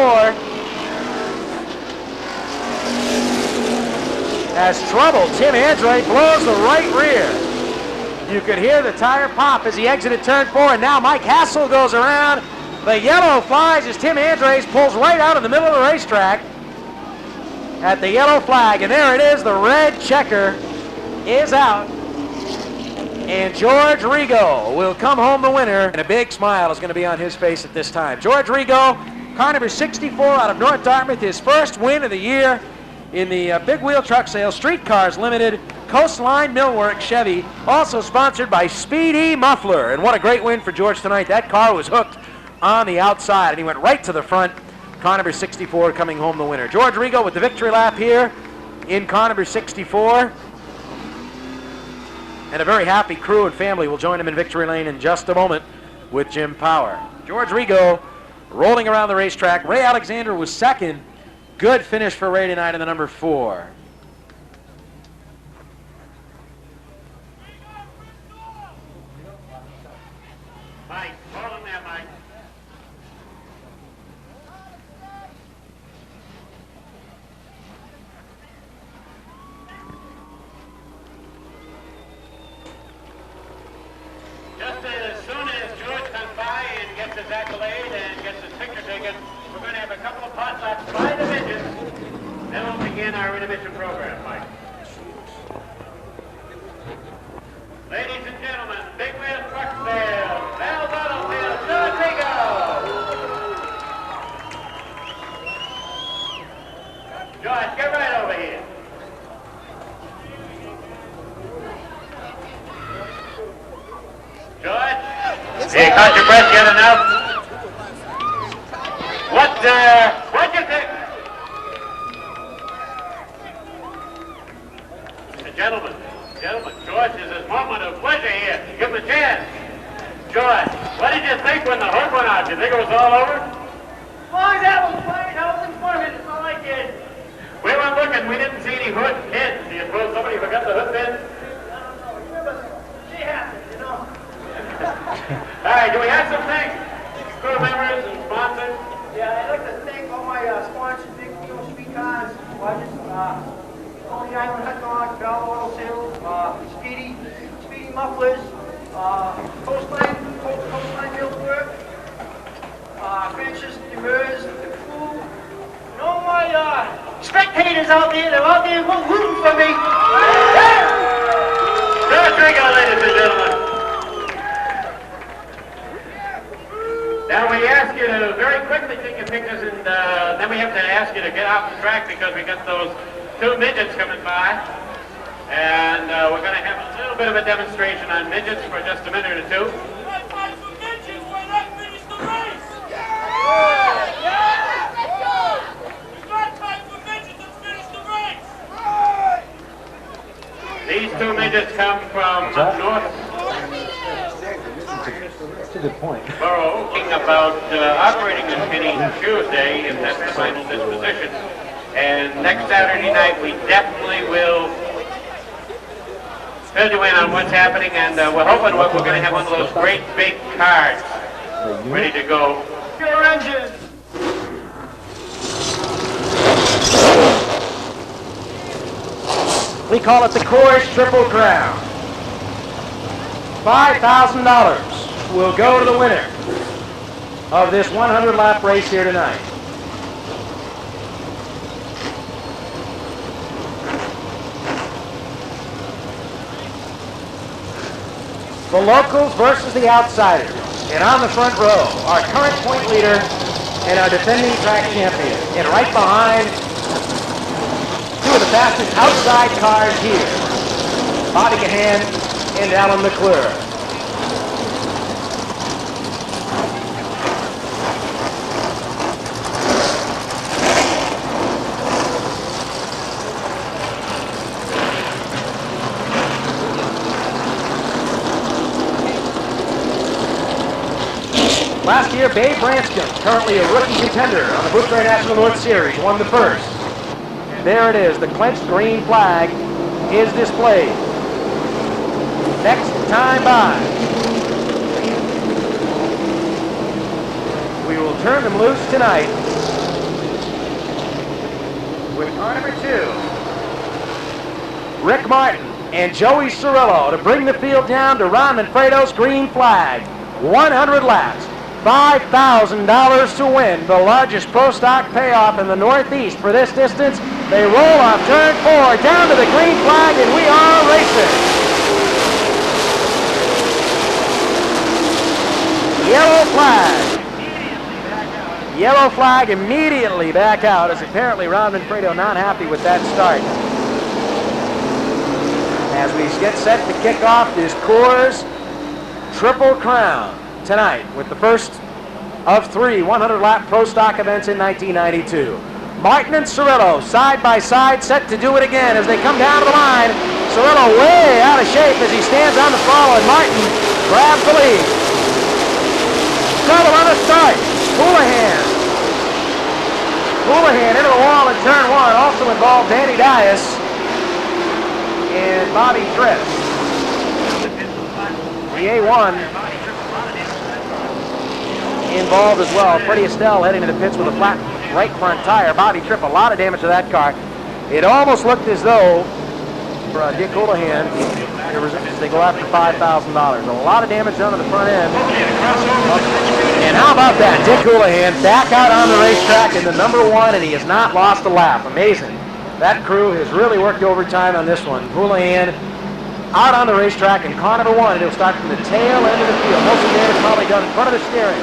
As trouble, Tim Andres blows the right rear. You could hear the tire pop as he exited turn 4, and now Mike Hassel goes around. The yellow flies as Tim Andres pulls right out of the middle of the racetrack at the yellow flag. And there it is, the red checker is out. And George Rigo will come home the winner. And a big smile is going to be on his face at this time. George Rigo, car number 64 out of North Dartmouth, his first win of the year. in the big wheel truck sale, Streetcars Limited, Coastline Millwork Chevy, also sponsored by Speedy Muffler. And what a great win for George tonight. That car was hooked on the outside, and he went right to the front. Car number 64 coming home the winner. George Rigo with the victory lap here in car number 64. And a very happy crew and family will join him in victory lane in just a moment with Jim Power. George Rigo rolling around the racetrack. Ray Alexander was second. Good finish for Ray tonight in the number 4. Mike, hold him there, Mike. Just as soon as George comes by and gets his accolade and gets his picture taken, we're going to have a couple of pot laps by the midgets. Then we'll begin our intermission program, Mike. Ladies and gentlemen, big wheel truck sale, Bell Battlefield, George Rigo. George, get right over here. George, you caught your breath yet enough? What'd you think? Gentlemen, George is his moment of pleasure here. Give him a chance. George, what did you think when the hook went out? Did you think it was all over? As long as that was playing, I was informed. That's all I did. We were looking. We didn't see any hood pins. Do you suppose somebody forgot the hood pins? I don't know. Remember, she happened, you know. All right, do we have some thanks? Crew members and sponsors? Yeah, I'd like to thank all my sponsors, Big Wheel Streetcars, Budgets, Coney Island Hot Dog, Bell Oil Sales, Speedy Mufflers, Coastline Millwork, Francis Demers, the crew, and all my spectators out there, they're out there rooting for me. George Rigo, ladies and gentlemen. Now we ask you to very quickly take your pictures, and then we have to ask you to get off the track because we got those 2 midgets coming by. And we're going to have a little bit of a demonstration on midgets for just a minute or two. High five for midgets when I finish the race! High five for midgets and finish the race! These 2 midgets come from North That's a good point. Borough, thinking about operating the Penny Tuesday if that's the final disposition. And next Saturday night we definitely will fill you in on what's happening, and we're hoping we're going to have one of those great big cars ready to go. Your engine. We call it the Coors Triple Crown. $5,000 will go to the winner of this 100-lap race here tonight. The locals versus the outsiders. And on the front row, our current point leader and our defending track champion. And right behind, 2 of the fastest outside cars here, Bobby Gahan and Alan McClure. Last year, Babe Branscombe, currently a rookie contender on the Busch National North Series, won the first. There it is, the clenched green flag is displayed. Next time by. We will turn them loose tonight with car number 2, Rick Martin and Joey Cirillo, to bring the field down to Ron Manfredo's green flag. 100 laps. $5,000 to win, the largest pro stock payoff in the Northeast for this distance. They roll off turn 4 down to the green flag, and we are racing. Yellow flag. Yellow flag immediately back out, as apparently Ron Manfredo not happy with that start. As we get set to kick off this Coors Triple Crown tonight with the first of 3 100-lap Pro Stock events in 1992. Martin and Cirillo side by side, set to do it again as they come down to the line. Cirillo way out of shape as he stands on the throttle, and Martin grabs the lead. Trouble on the start. Houlihan into the wall in turn 1, also involved Danny Dias and Bobby Tripp. The A1 involved as well. Freddie Estelle heading to the pits with a flat right front tire. Bobby Tripp, a lot of damage to that car. It almost looked as though for Dick Houlihan, they go after $5,000. A lot of damage done to the front end. And how about that? Dick Houlihan back out on the racetrack in the number 1, and he has not lost a lap. Amazing. That crew has really worked overtime on this one. Houlihan out on the racetrack in car number 1, and he'll start from the tail end of the field. Most of the damage probably done in front of the steering.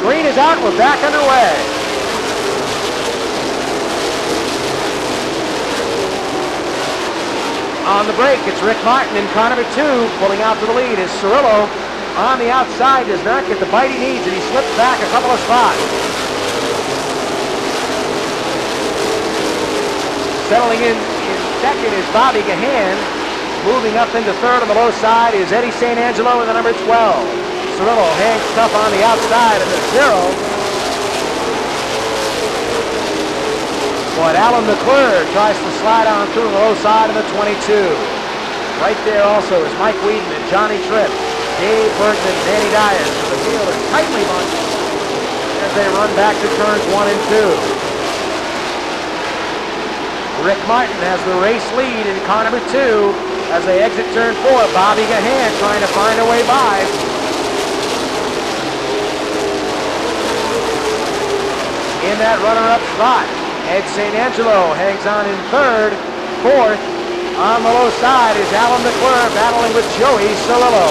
Green is out, we're back underway. On the brake, it's Rick Martin in car number 2, pulling out to the lead is Cirillo. On the outside, does not get the bite he needs, and he slips back a couple of spots. Settling in second is Bobby Gahan. Moving up into third on the low side is Eddie St. Angelo in the number 12. Cirillo hangs tough on the outside in the 0. But Alan McClure tries to slide on through the low side of the 22. Right there also is Mike Wheaton and Johnny Tripp, Dave Bergman, Danny Dias. The field is tightly bunched as they run back to turns 1 and 2. Rick Martin has the race lead in car number 2 as they exit turn 4. Bobby Gahan trying to find a way by. In that runner-up spot, Ed St. Angelo hangs on in third. Fourth, on the low side, is Alan McClure battling with Joey Cirillo.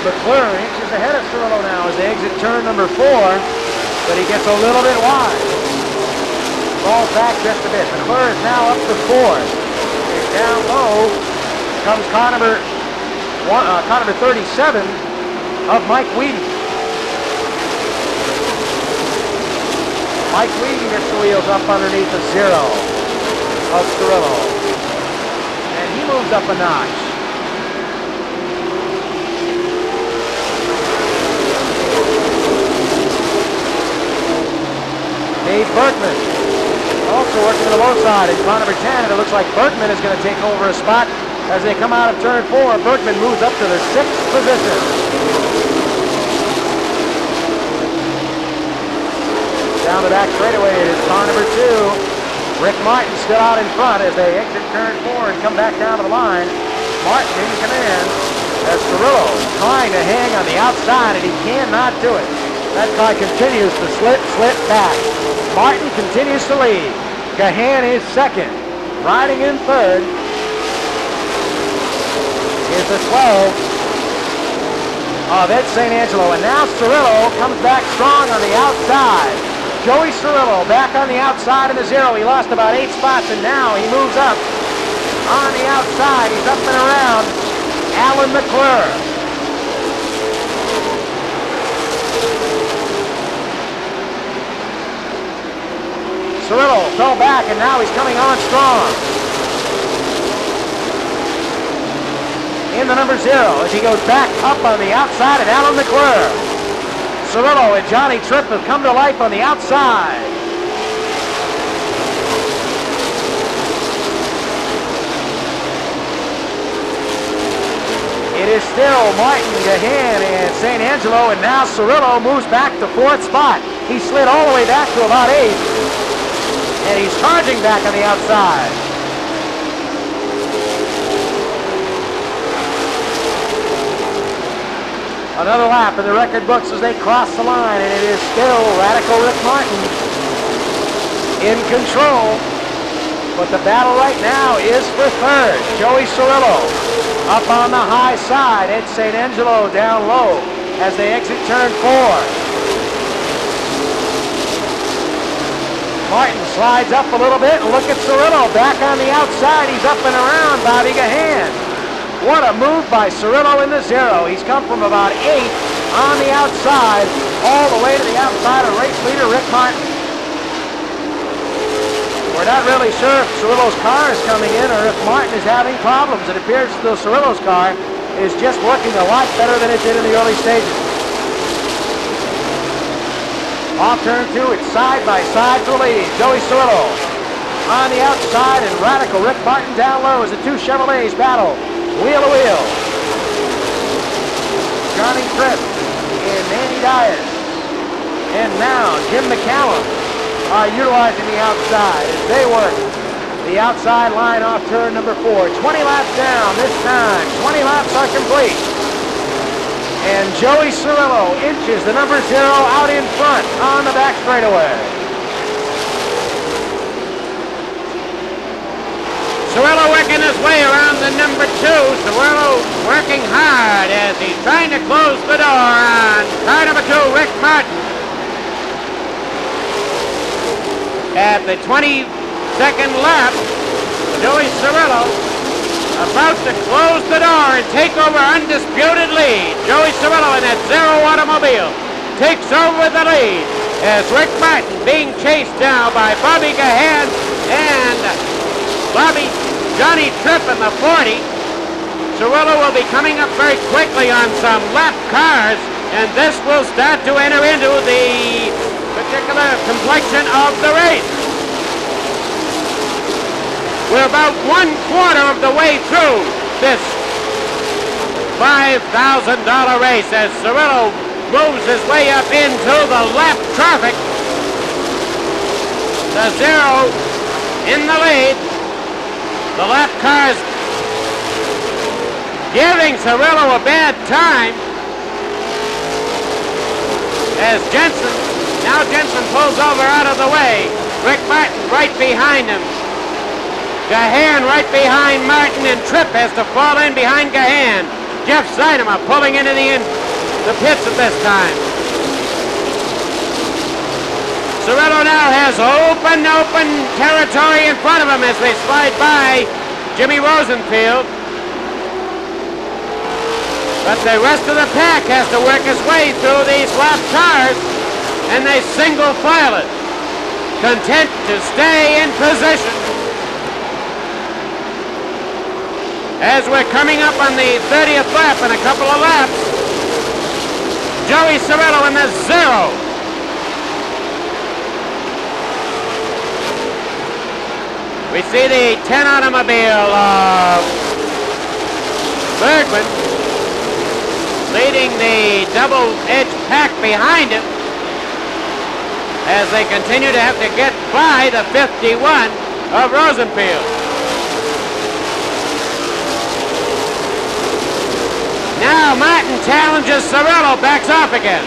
McClure inches ahead of Cirillo now as they exit turn number 4, but he gets a little bit wide. Falls back just a bit. McClure is now up to 4th. He's down low. Comes car number 37 of Mike Wheaton. Mike Wheaton gets the wheels up underneath the 0 of Cirillo. And he moves up a notch. Dave Bergman also working the low side in car number 10, and it looks like Bergman is going to take over a spot as they come out of turn 4. Bergman moves up to the 6th position. Down the back straightaway is car number 2. Rick Martin still out in front as they exit turn 4 and come back down to the line. Martin in command as Cirillo trying to hang on the outside, and he cannot do it. That car continues to slip back. Martin continues to lead. Gahan is second. Riding in third is the 12 of Ed St. Angelo. And now Cirillo comes back strong on the outside. Joey Cirillo back on the outside in the 0. He lost about 8 spots, and now he moves up on the outside. He's up and around Alan McClure. Cirillo fell back, and now he's coming on strong. In the number 0 as he goes back up on the outside at Alan McClure. Cirillo and Johnny Tripp have come to life on the outside. It is still Martin, Gahan, and St. Angelo, and now Cirillo moves back to 4th spot. He slid all the way back to about 8th. And he's charging back on the outside. Another lap in the record books as they cross the line, and it is still Radical Rick Martin in control. But the battle right now is for third. Joey Cirillo Up on the high side, it's St. Angelo down low as they exit turn 4. Martin slides up a little bit, and look at Cirillo back on the outside. He's up and around Bobby Gahan. What a move by Cirillo in the 0. He's come from about 8th on the outside all the way to the outside of race leader Rick Martin. We're not really sure if Cirillo's car is coming in or if Martin is having problems. It appears as though Cirillo's car is just working a lot better than it did in the early stages. Off turn 2, it's side by side for the lead. Joey Cirillo on the outside, and radical Rick Martin down low as the two Chevrolets battle wheel to wheel. Johnny Tripp and Manny Dias. And now Jim McCallum are utilizing the outside as they work the outside line off turn number 4. 20 laps down this time. 20 laps are complete. And Joey Cirillo inches the number 0 out in front on the back straightaway. Cirillo working his way around the number 2. Cirillo working hard as he's trying to close the door on car number 2, Rick Martin. At the 22nd lap, Joey Cirillo about to close the door and take over undisputed lead. Joey Cirillo in that 0 automobile takes over the lead as Rick Martin being chased now by Bobby Gahan and Johnny Tripp in the 40. Cirillo will be coming up very quickly on some lap cars, and this will start to enter into the particular complexion of the race. We're about 1/4 of the way through this $5,000 race as Cirillo moves his way up into the lap traffic. The 0 in the lead. The lap cars giving Cirillo a bad time as Jensen pulls over out of the way. Rick Martin right behind him. Gahan right behind Martin, and Tripp has to fall in behind Gahan. Jeff Zinema pulling into the pits at this time. Cirillo now has open territory in front of him as they slide by Jimmy Rosenfield. But the rest of the pack has to work its way through these lap cars, and they single file it, content to stay in position. As we're coming up on the 30th lap in a couple of laps, Joey Cirillo in the 0. We see the 10 automobile of Bergman leading the double-edged pack behind him as they continue to have to get by the 51 of Rosenfield. Now Martin challenges Cirillo, backs off again.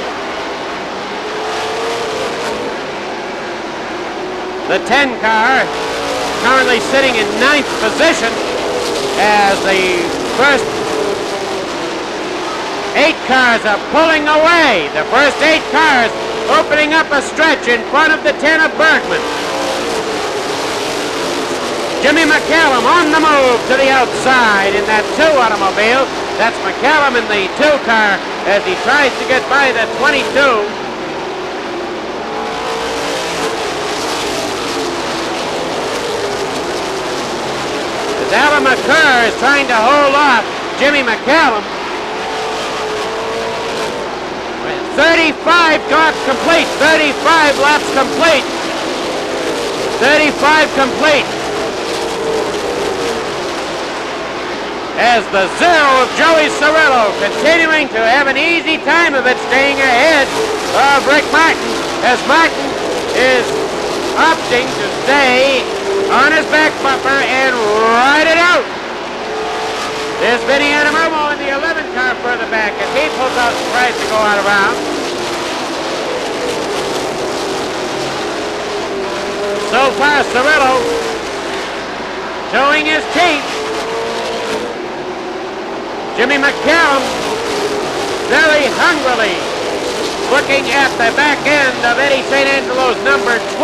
The 10 car currently sitting in 9th position as the first 8 cars are pulling away. The first 8 cars opening up a stretch in front of the 10 of Bergman. Jimmy McCallum on the move to the outside in that 2 automobile. That's McCallum in the 2 car as he tries to get by the 22. As Alan McCurr is trying to hold off Jimmy McCallum. 35 laps complete. 35 laps complete. 35 complete. As the 0 of Joey Cirillo continuing to have an easy time of it, staying ahead of Rick Martin, as Martin is opting to stay on his back bumper and ride it out. There's Vinny Anamomo in the 11 car further back as he pulls out and tries to go out around. So far, Cirillo showing his teeth. Jimmy McCallum very hungrily looking at the back end of Eddie St. Angelo's number 12.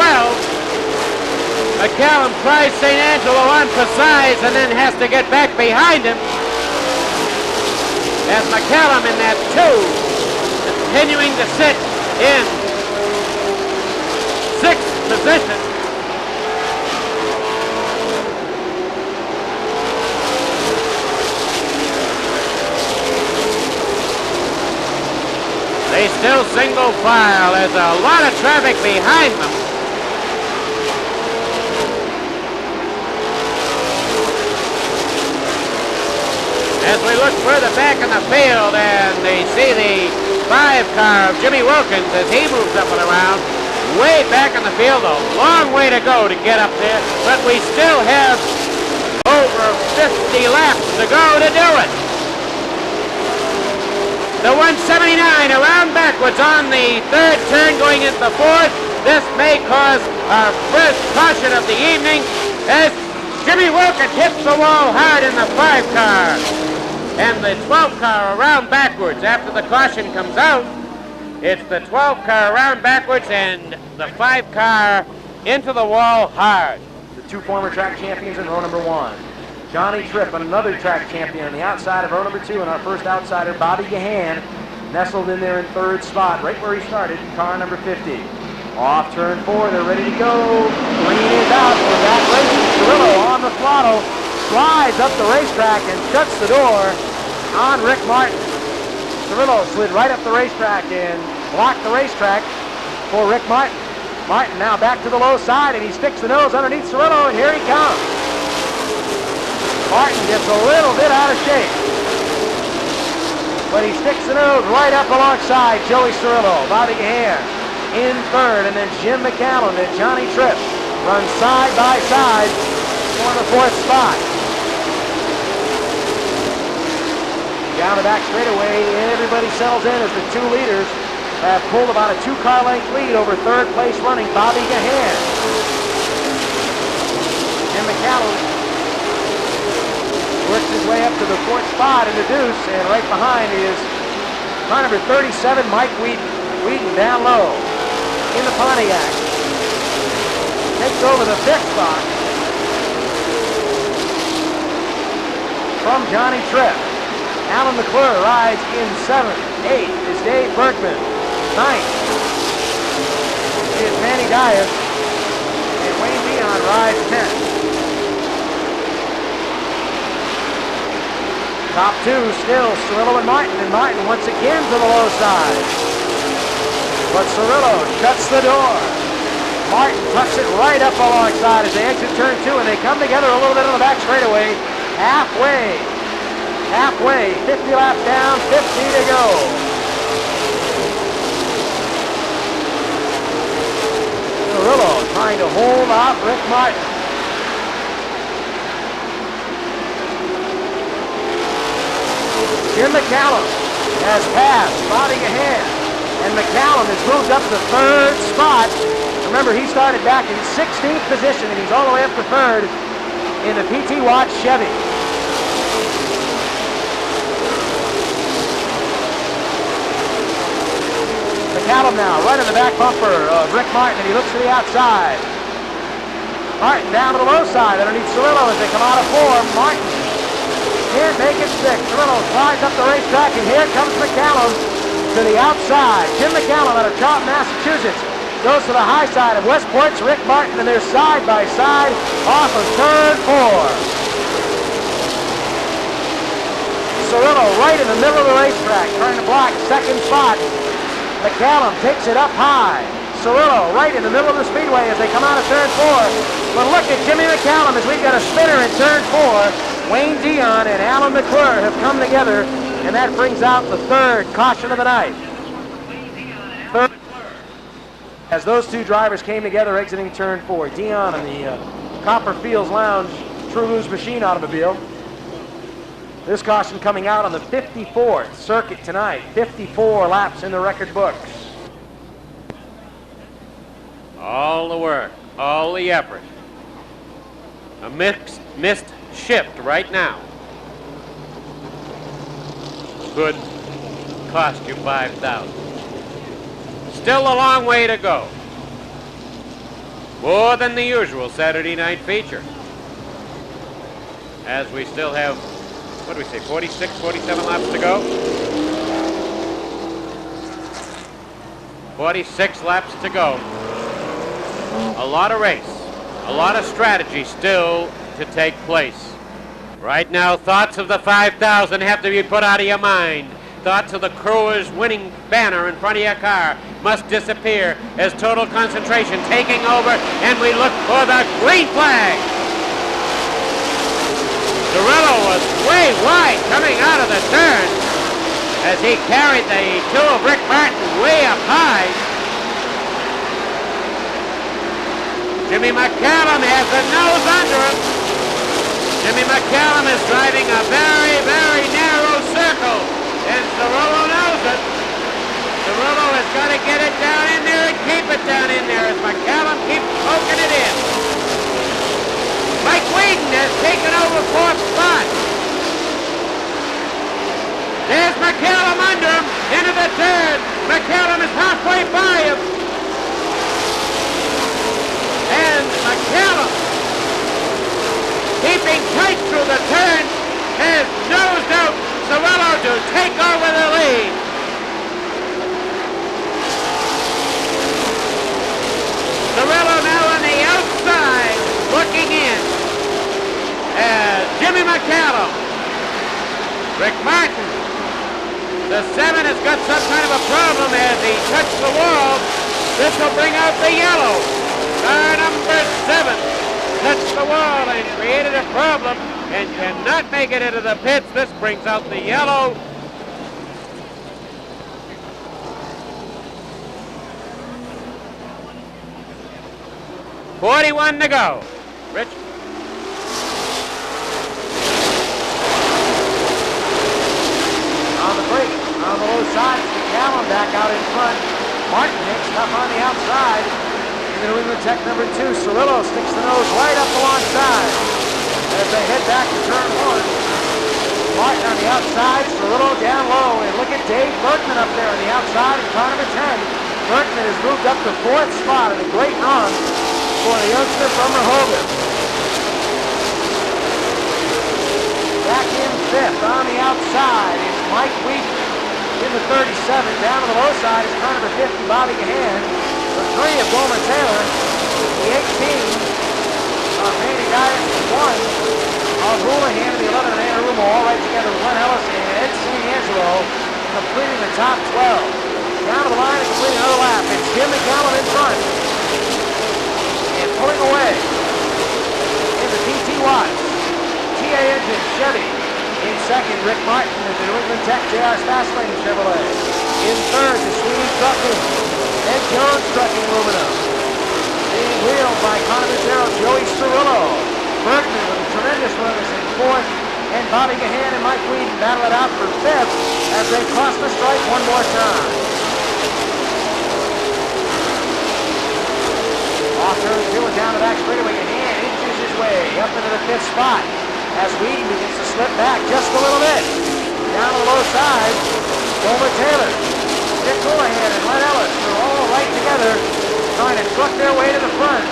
McCallum tries St. Angelo on for size and then has to get back behind him. As McCallum in that 2, continuing to sit in 6th position. They still single file. There's a lot of traffic behind them. As we look further back in the field and they see the 5 car of Jimmy Wilkins as he moves up and around, way back in the field, a long way to go to get up there, but we still have over 50 laps to go to do it. The 179 around backwards on the 3rd turn going into the 4th. This may cause our first caution of the evening as Jimmy Wilkins hits the wall hard in the 5 car. And the 12 car around backwards after the caution comes out. It's the 12 car around backwards and the 5 car into the wall hard. The 2 former track champions in row number 1. Johnny Tripp, another track champion on the outside of row number 2, and our first outsider, Bobby Gahan, nestled in there in 3rd spot, right where he started, car number 50. Off turn 4, they're ready to go. Green is out, we're back racing. Cirillo on the throttle, slides up the racetrack and shuts the door on Rick Martin. Cirillo slid right up the racetrack and blocked the racetrack for Rick Martin. Martin now back to the low side and he sticks the nose underneath Cirillo and here he comes. Martin gets a little bit out of shape, but he sticks the nose right up alongside Joey Cirillo. Bobby Gahan in 3rd, and then Jim McCallum and Johnny Tripp run side by side for the 4th spot. Down the back straightaway, everybody settles in as the 2 leaders have pulled about a 2-car length lead over 3rd place running Bobby Gahan. Jim McCallum works his way up to the 4th spot in the deuce, and right behind is car number 37, Mike Wheaton. Wheaton down low in the Pontiac. Takes over the 5th spot from Johnny Tripp. Alan McClure rides in 7th. 8th is Dave Berkman. 9th is Manny Dias. And Wayne Dion rides 10th. Top 2 still Cirillo and Martin once again to the low side. But Cirillo shuts the door. Martin tucks it right up alongside as they exit turn 2, and they come together a little bit on the back straightaway. Halfway, 50 laps down, 50 to go. Cirillo trying to hold off Rick Martin. Jim McCallum has passed Bobby Gahan, and McCallum has moved up to 3rd spot. Remember, he started back in 16th position, and he's all the way up to 3rd in the PT Watch Chevy. McCallum now right in the back bumper of Rick Martin, and he looks to the outside. Martin down to the low side underneath Cirillo as they come out of 4. Martin can't make it stick. Cirillo slides up the racetrack, and here comes McCallum to the outside. Jim McCallum out of Charlton, Massachusetts, goes to the high side of Westport's Rick Martin, and they're side by side off of turn 4. Cirillo right in the middle of the racetrack, trying to block 2nd spot. McCallum takes it up high. Cirillo right in the middle of the speedway as they come out of turn 4. But look at Jimmy McCallum as we've got a spinner in turn 4. Wayne Dion and Alan McClure have come together, and that brings out the 3rd caution of the night. 3rd, as those 2 drivers came together exiting turn 4. Dion in the Copperfields Lounge True Blues Machine automobile. This caution coming out on the 54th circuit tonight. 54 laps in the record books. All the work, all the effort. A missed shift right now. could cost you $5,000. Still a long way to go. More than the usual Saturday night feature. As we still have, what do we say, 46, 47 laps to go? 46 laps to go. A lot of race, a lot of strategy still to take place. Right now, thoughts of the 5,000 have to be put out of your mind. Thoughts of the Crewers winning banner in front of your car must disappear as total concentration taking over, and we look for the green flag. Cirillo was way wide coming out of the turn as he carried the two of Rick Martin way up high. Jimmy McCallum has the nose under him. Jimmy McCallum is driving a very, very narrow circle, and Cirillo knows it. Cirillo has got to get it down in there and keep it down in there as McCallum keeps poking it in. Mike Wheaton has taken over fourth spot. There's McCallum under him, into the third. McCallum is halfway by him. And McCallum, keeping tight through the turn, has nosed out Cirillo to take over the lead. Cirillo now on the outside, looking in. As Jimmy McCallum, Rick Martin, the 7 has got some kind of a problem as he touched the wall. This will bring out the yellow. Car number 7 touched the wall and created a problem and cannot make it into the pits. This brings out the yellow. .41 to go. Rich? On the break, on the low side, McCallum back out in front. Martin hits up on the outside. In the New England Tech number 2, Cirillo sticks the nose right up alongside as they head back to turn 1. Martin on the outside, Cirillo down low, and look at Dave Berkman up there on the outside in car number 10. Berkman has moved up to 4th spot in a great run for the youngster from Rehoboth. Back in 5th on the outside is Mike Wheaton in the 37. Down to the low side is car number 50, Bobby Gahan. The 3 of Gomer Taylor. The 18 of Manny Dias. The 1 of Houlihan. The 11 of Anna Rumo, all right together with Glenn Ellis and Ed St. Angelo completing the top 12. Down to the line and completing another lap. It's Jim McCallum in front. And pulling away in the PT Watts TA engine Chevy. In second, Rick Martin of the New England Tech JR Fastlane Chevrolet. In third, the Sweeney Trucking, Ed Jones Trucking Aluminum. Being wheeled by Conavizero Joey Cirillo. Berkman with a tremendous run is in fourth. And Bobby Gahan and Mike Wheaton battle it out for fifth as they cross the stripe one more time. Off turn 2 and down the back straightaway. Gahan inches his way up into the 5th spot as Wheaton begins to slip back just a little bit. Down to the low side, Gomer Taylor, Dick Houlihan, and Len Ellis are all right together trying to truck their way to the front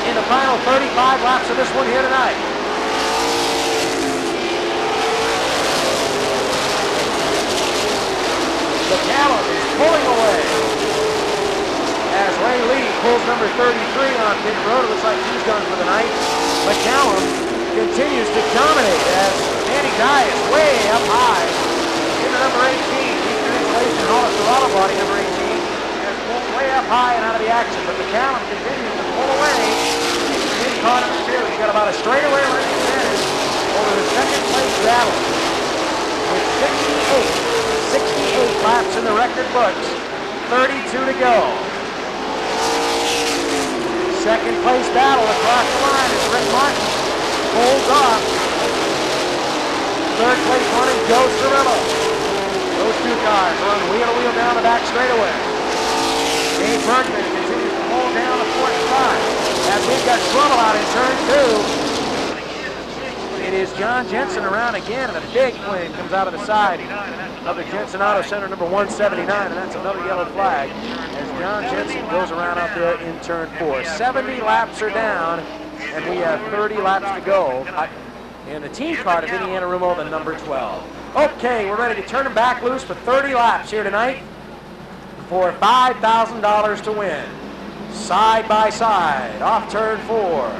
in the final 35 laps of this one here tonight. McCallum is pulling away as Ray Lee pulls number 33 on pit road. It looks like he's done for the night. McCallum continues to dominate as Manny Dias way up high into number 18. Eastern Insulation Hollis Auto Body number 18 has pulled way up high and out of the action, but McCallum continues to pull away in car number 2. He's got about a straightaway running advantage over the second place battle with 68 laps in the record books, 32 to go. Second place battle across the line is Rick Martin. Holds off. Third place running Joe Cirillo. Those two cars run wheel to wheel down the back straightaway. Dave Berkman continues to hold down the 4th spot as we've got trouble out in turn 2. it is John Jensen around again, and a big flame comes out of the side of the Jensen Auto Center, number 179, and that's another yellow flag as John Jensen goes around out there in turn 4. 70 laps are down, and we have 30 laps to go. And the team card of Indiana Rumo, the number 12. Okay, we're ready to turn them back loose for 30 laps here tonight for $5,000 to win. Side by side, off turn 4.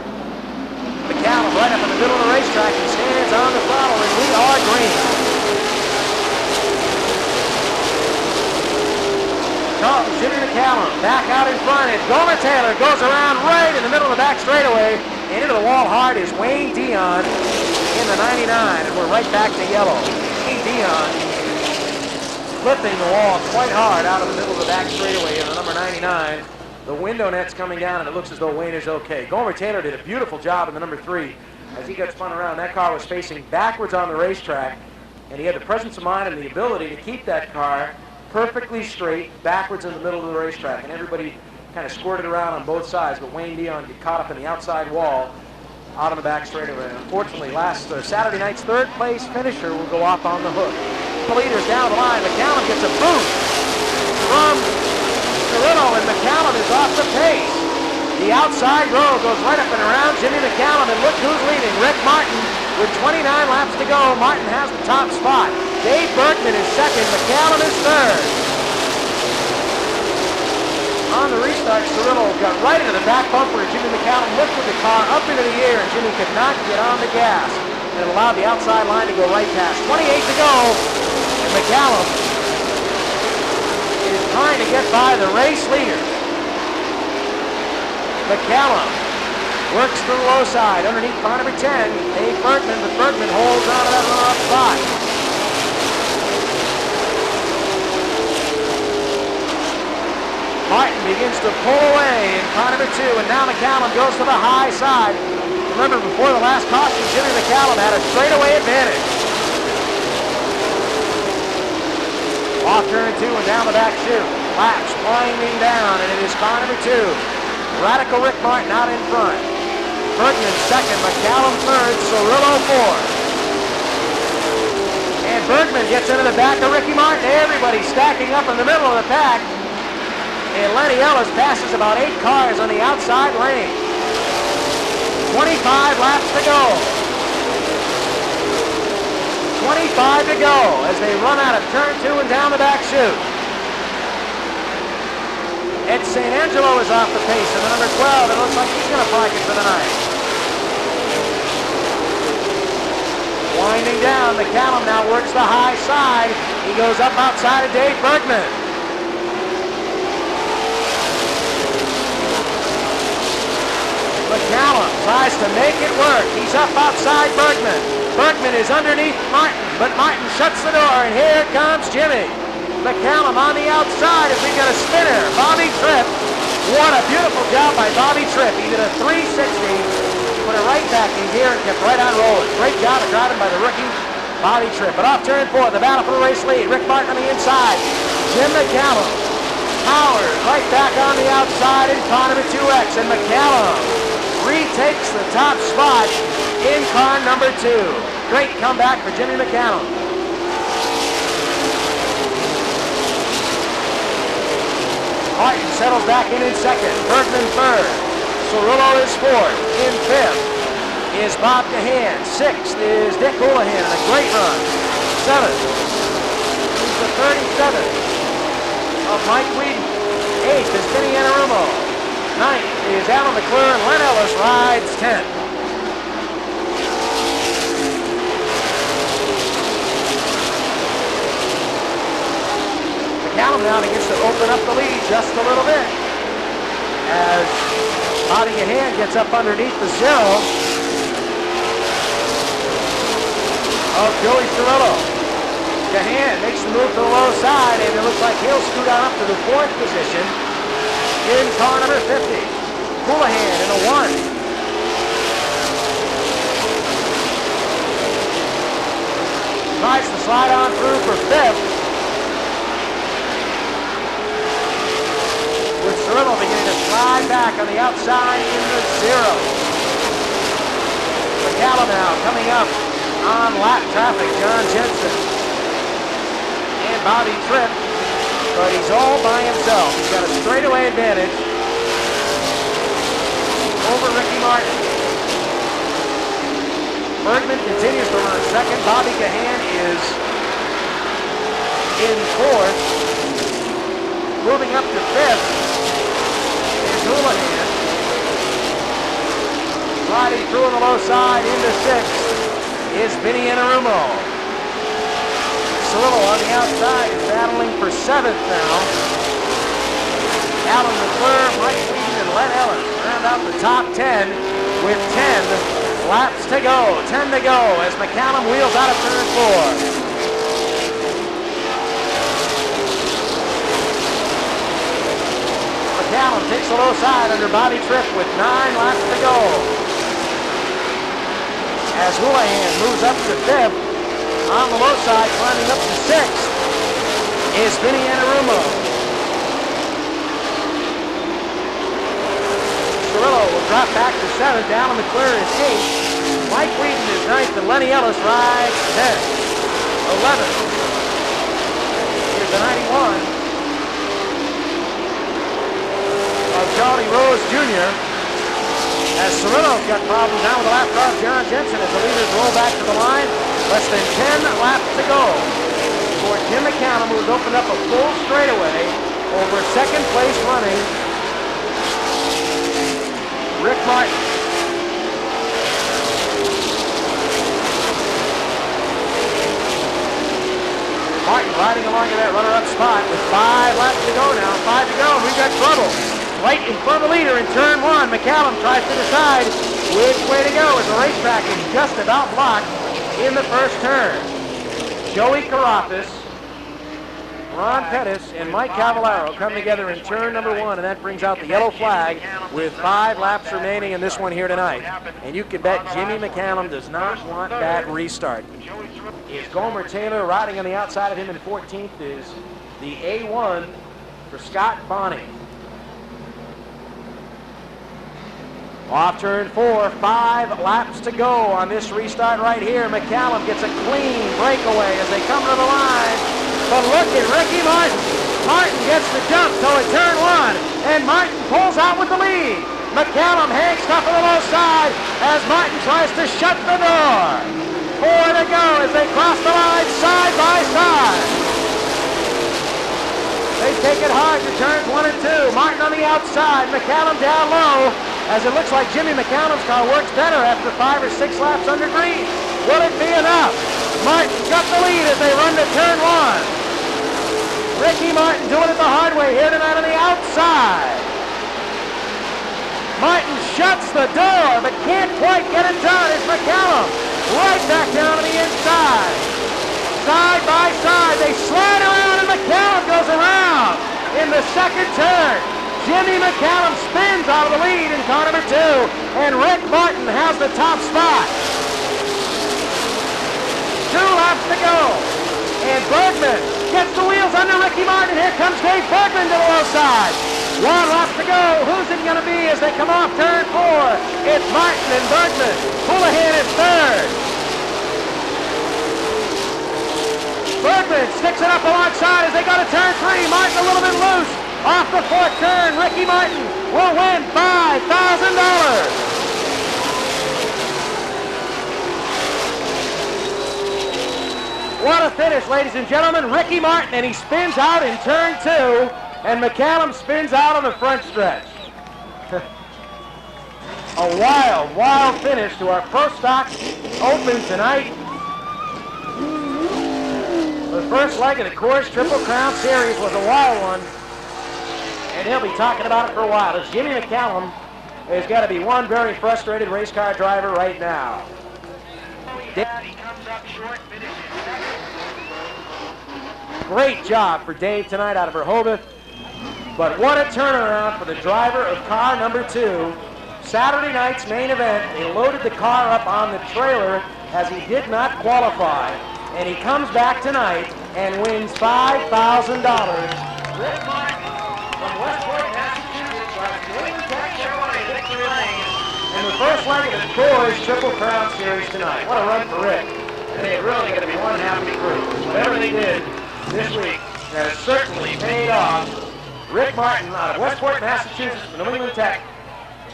McCallum right up in the middle of the racetrack. He stands on the throttle, and we are green. Jimmy McCallum back out in front, and Gomer Taylor goes around right in the middle of the back straightaway, and into the wall hard is Wayne Dion in the 99, and we're right back to yellow. Wayne Dion flipping the wall quite hard out of the middle of the back straightaway in the number 99. The window net's coming down, and it looks as though Wayne is okay. Gomer Taylor did a beautiful job in the number 3 as he got spun around. That car was facing backwards on the racetrack, and he had the presence of mind and the ability to keep that car perfectly straight backwards in the middle of the racetrack, and everybody kind of squirted around on both sides, but Wayne Dion got caught up in the outside wall out on the back straightaway. Unfortunately, Saturday night's third place finisher will go off on the hook. The leader's down the line. McCallum gets a boost from Cirillo, and McCallum is off the pace. The outside row goes right up and around Jimmy McCallum, and look who's leading. Rick Martin with 29 laps to go. Martin has the top spot. Dave Bergman is second. McCallum is third. On the restart, Cirillo got right into the back bumper, and Jimmy McCallum lifted the car up into the air, and Jimmy could not get on the gas. And it allowed the outside line to go right past. 28 to go, and McCallum is trying to get by the race leader. McCallum works to the low side underneath car number 10, Dave Bergman, but Bergman holds on to that runoff spot. Martin begins to pull away in car number 2, and now McCallum goes to the high side. Remember, before the last caution, Jimmy McCallum had a straightaway advantage. Off turn 2 and down the back chute. Laps winding down, and it is car number 2. Radical Rick Martin out in front. Bergman second, McCallum third, Cirillo fourth. And Bergman gets into the back of Ricky Martin. Everybody stacking up in the middle of the pack. And Lenny Ellis passes about 8 cars on the outside lane. 25 laps to go. 25 to go as they run out of turn 2 and down the back chute. Ed St. Angelo is off the pace in the number 12. It looks like he's going to flag it for the night. Winding down, McCallum now works the high side. He goes up outside of Dave Bergman. McCallum tries to make it work. He's up outside Bergman. Bergman is underneath Martin, but Martin shuts the door, and here comes Jimmy. McCallum on the outside as we got a spinner. Bobby Tripp. What a beautiful job by Bobby Tripp. He did a 360, put it right back in gear and kept right on rolling. Great job of driving by the rookie, Bobby Tripp. But off turn 4, the battle for the race lead. Rick Martin on the inside. Jim McCallum powers right back on the outside in car number 2X, and McCallum retakes the top spot in car number 2. Great comeback for Jimmy McCallum. Martin settles back in second. Bergman third. Cirillo is fourth. In fifth is Bob Cahan. Sixth is Dick Houlihan in a great run. Seventh is the 37th of Mike Whedon. Eighth is Vinny Anarumo. Ninth is Alan McClure, and Len Ellis rides 10th. McCallum now begins to open up the lead just a little bit as Bobby Cahan gets up underneath the 0 of Joey Cirillo. Cahan makes the move to the low side, and it looks like he'll scoot on up to the 4th position in car number 50. Houlihan in a 1. Tries to slide on through for 5th. With Cirillo beginning to slide back on the outside in the 0. McCallum now coming up on lap traffic. John Jensen and Bobby Tripp, but he's all by himself. He's got a straightaway advantage over Ricky Martin. Bergman continues to run second. Bobby Gahan is in fourth. Moving up to fifth is Houlihan. Sliding through on the low side into sixth is Vinny Inarumo. Cirillo on the outside is battling for seventh now. Alan McClure, Mike Wheaton, and Len Ellis round out the top 10 with 10 laps to go. 10 to go as McCallum wheels out of turn 4. McCallum takes the low side under Bobby Tripp with 9 laps to go. As Houlihan moves up to 5th, on the low side, climbing up to 6th, is Vinny Inarumo. Cirillo will drop back to 7th. Alan McClure is 8th. Mike Wheaton is 9th, and Lenny Ellis rides 10th. 11th. Here's the 91. Charlie Rose Jr. As Cirillo's got problems now with the lap car of John Jensen as the leaders roll back to the line. Less than 10 laps to go for Jim McCallum, who's opened up a full straightaway over second place running Rick Martin. Martin riding along to that runner-up spot with 5 laps to go now. 5 to go, and we've got trouble. Right in front of the leader in turn 1. McCallum tries to decide which way to go as the racetrack is just about blocked in the first turn. Joey Carafas, Ron Pettis, and Mike Cavallaro come together in turn number 1, and that brings out the yellow flag with 5 laps remaining in this one here tonight. And you can bet Jimmy McCallum does not want that restart. Is Gomer Taylor riding on the outside of him in 14th is the A1 for Scott Bonney. Off turn 4, 5 laps to go on this restart right here. McCallum gets a clean breakaway as they come to the line. But look at Ricky Martin. Martin gets the jump toward turn 1, and Martin pulls out with the lead. McCallum hangs tough on the low side as Martin tries to shut the door. 4 to go as they cross the line side by side. They take it hard to turns 1 and 2. Martin on the outside, McCallum down low, as it looks like Jimmy McCallum's car works better after 5 or 6 laps under green. Will it be enough? Martin's got the lead as they run to turn 1. Ricky Martin doing it the hard way here tonight on the outside. Martin shuts the door, but can't quite get it done. It's McCallum right back down to the inside. Side by side, they slide around, and McCallum goes around in the second turn. Jimmy McCallum spins out of the lead in car number 2, and Rick Martin has the top spot. 2 laps to go, and Bergman gets the wheels under Ricky Martin. Here comes Dave Bergman to the low side. 1 lap to go. Who's it going to be as they come off turn 4? It's Martin and Bergman. Houlihan is 3rd. Bergman sticks it up alongside as they go to turn 3. Martin a little bit loose. Off the 4th turn, Ricky Martin will win $5,000. What a finish, ladies and gentlemen. Ricky Martin, and he spins out in turn 2, and McCallum spins out on the front stretch. A wild, wild finish to our Pro Stock Open tonight. The first leg of the Coors Triple Crown Series was a wild one, and he'll be talking about it for a while. As Jimmy McCallum has got to be one very frustrated race car driver right now. He comes up short, finishes second. Great job for Dave tonight out of Rehoboth, but what a turnaround for the driver of car number 2. Saturday night's main event, they loaded the car up on the trailer as he did not qualify, and he comes back tonight and wins $5,000. Rick Martin from Westport, Massachusetts, drives the Chevrolet victory lane, and the first leg of the Boys Triple Crown Series tonight. What a run for Rick. And they're really going to be one happy crew. Whatever they did this week has certainly paid off. Rick Martin out of Westport, Massachusetts, from New England Tech.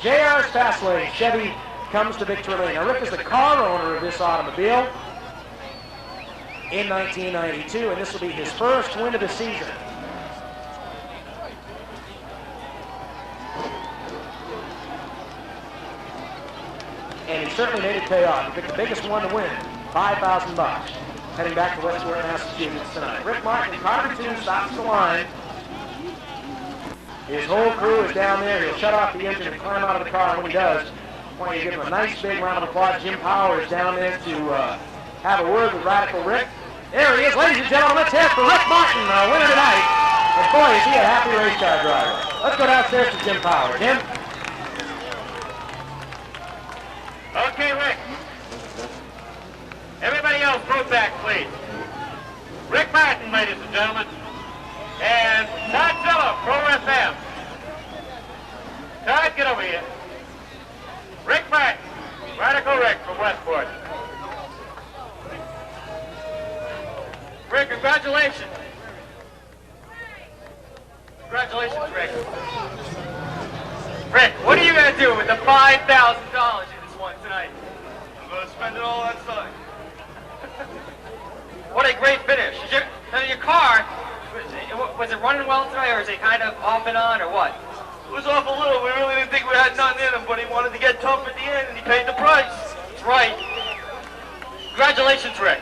JR's Fastlane Chevy comes to victory lane. Now, Rick is the car owner of this automobile in 1992, and this will be his first win of the season. And he certainly made it pay off. He picked the biggest one to win, $5,000. Heading back to Westport, Massachusetts tonight. Rick Martin, car 2, stops the line. His whole crew is down there. He'll shut off the engine and climb out of the car, and when he does, I want you to give him a nice big round of applause. Jim Power is down there to have a word with Radical Rick. There he is, ladies and gentlemen. Let's hear it for Rick Martin, winner tonight. And boy, is he a happy race car driver. Let's go downstairs to Jim Power. Jim? Okay, Rick. Everybody else, move back, please. Rick Martin, ladies and gentlemen. And Todd Zilla, Pro FM. Todd, get over here. Rick Martin, Radical Rick from Westport. Rick, congratulations. Congratulations, Rick. Rick, what are you going to do with the $5,000 in this one tonight? I'm going to spend it all outside. What a great finish. Your car, was it running well tonight, or is it kind of off and on, or what? It was off a little. We really didn't think we had nothing in him, but he wanted to get tough at the end, and he paid the price. That's right. Congratulations, Rick.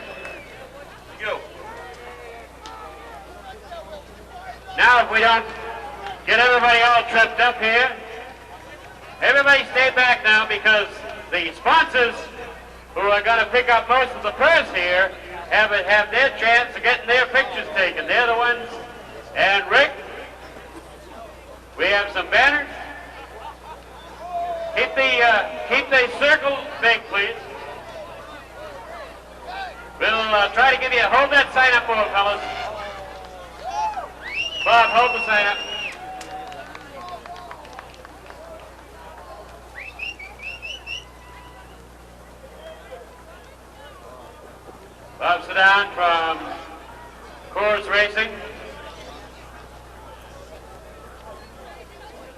Thank you. Now, if we don't get everybody all tripped up here, everybody stay back now, because the sponsors who are going to pick up most of the purse here have their chance of getting their pictures taken. They're the ones. And Rick, we have some banners. Keep the circle big, please. We'll try to give you, hold that sign up for them, fellas. Bob, hold the sign up. Bob Sedan from Coors Racing.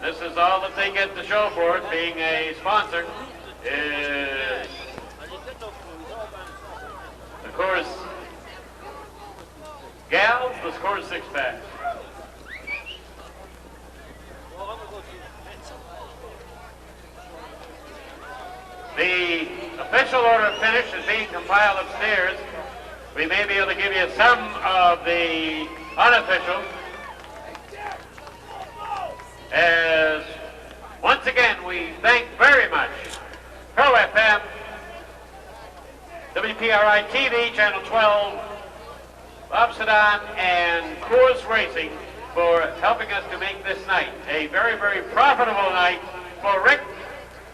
This is all that they get to show for it, being a sponsor, is the Coors Gals, the Coors six-pack. The official order of finish is being compiled upstairs. We may be able to give you some of the unofficial. As once again, we thank very much Pro FM, WPRI TV, Channel 12, Bob Sedan, and Coors Racing for helping us to make this night a very, very profitable night for Rick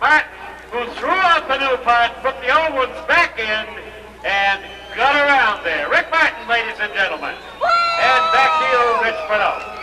Martin, who threw out the new parts, put the old ones back in, and got around there. Rick Martin, ladies and gentlemen. And back to you, Rich Bernal.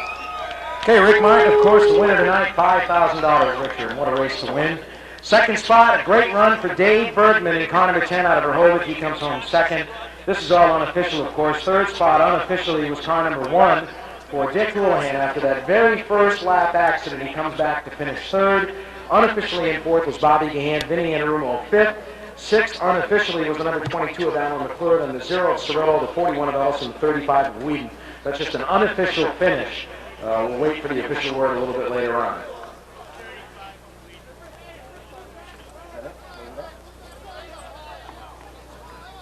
Okay, Rick Martin, of course, the winner tonight, $5,000, Richard. What a race to win. Second spot, a great run for Dave Bergman and Connor McCann out of Rehoboth. He comes home second. This is all unofficial, of course. Third spot, unofficially, was car number 1 for Dick Houlihan. After that very first lap accident, he comes back to finish third. Unofficially in fourth was Bobby Gahan, Vinny Anarumo fifth. Sixth, unofficially, was the number 22 of Alan McClure, and the 0 of Cirillo, the 41 of Elson, the 35 of Whedon. That's just an unofficial finish. We'll wait for the official word a little bit later on.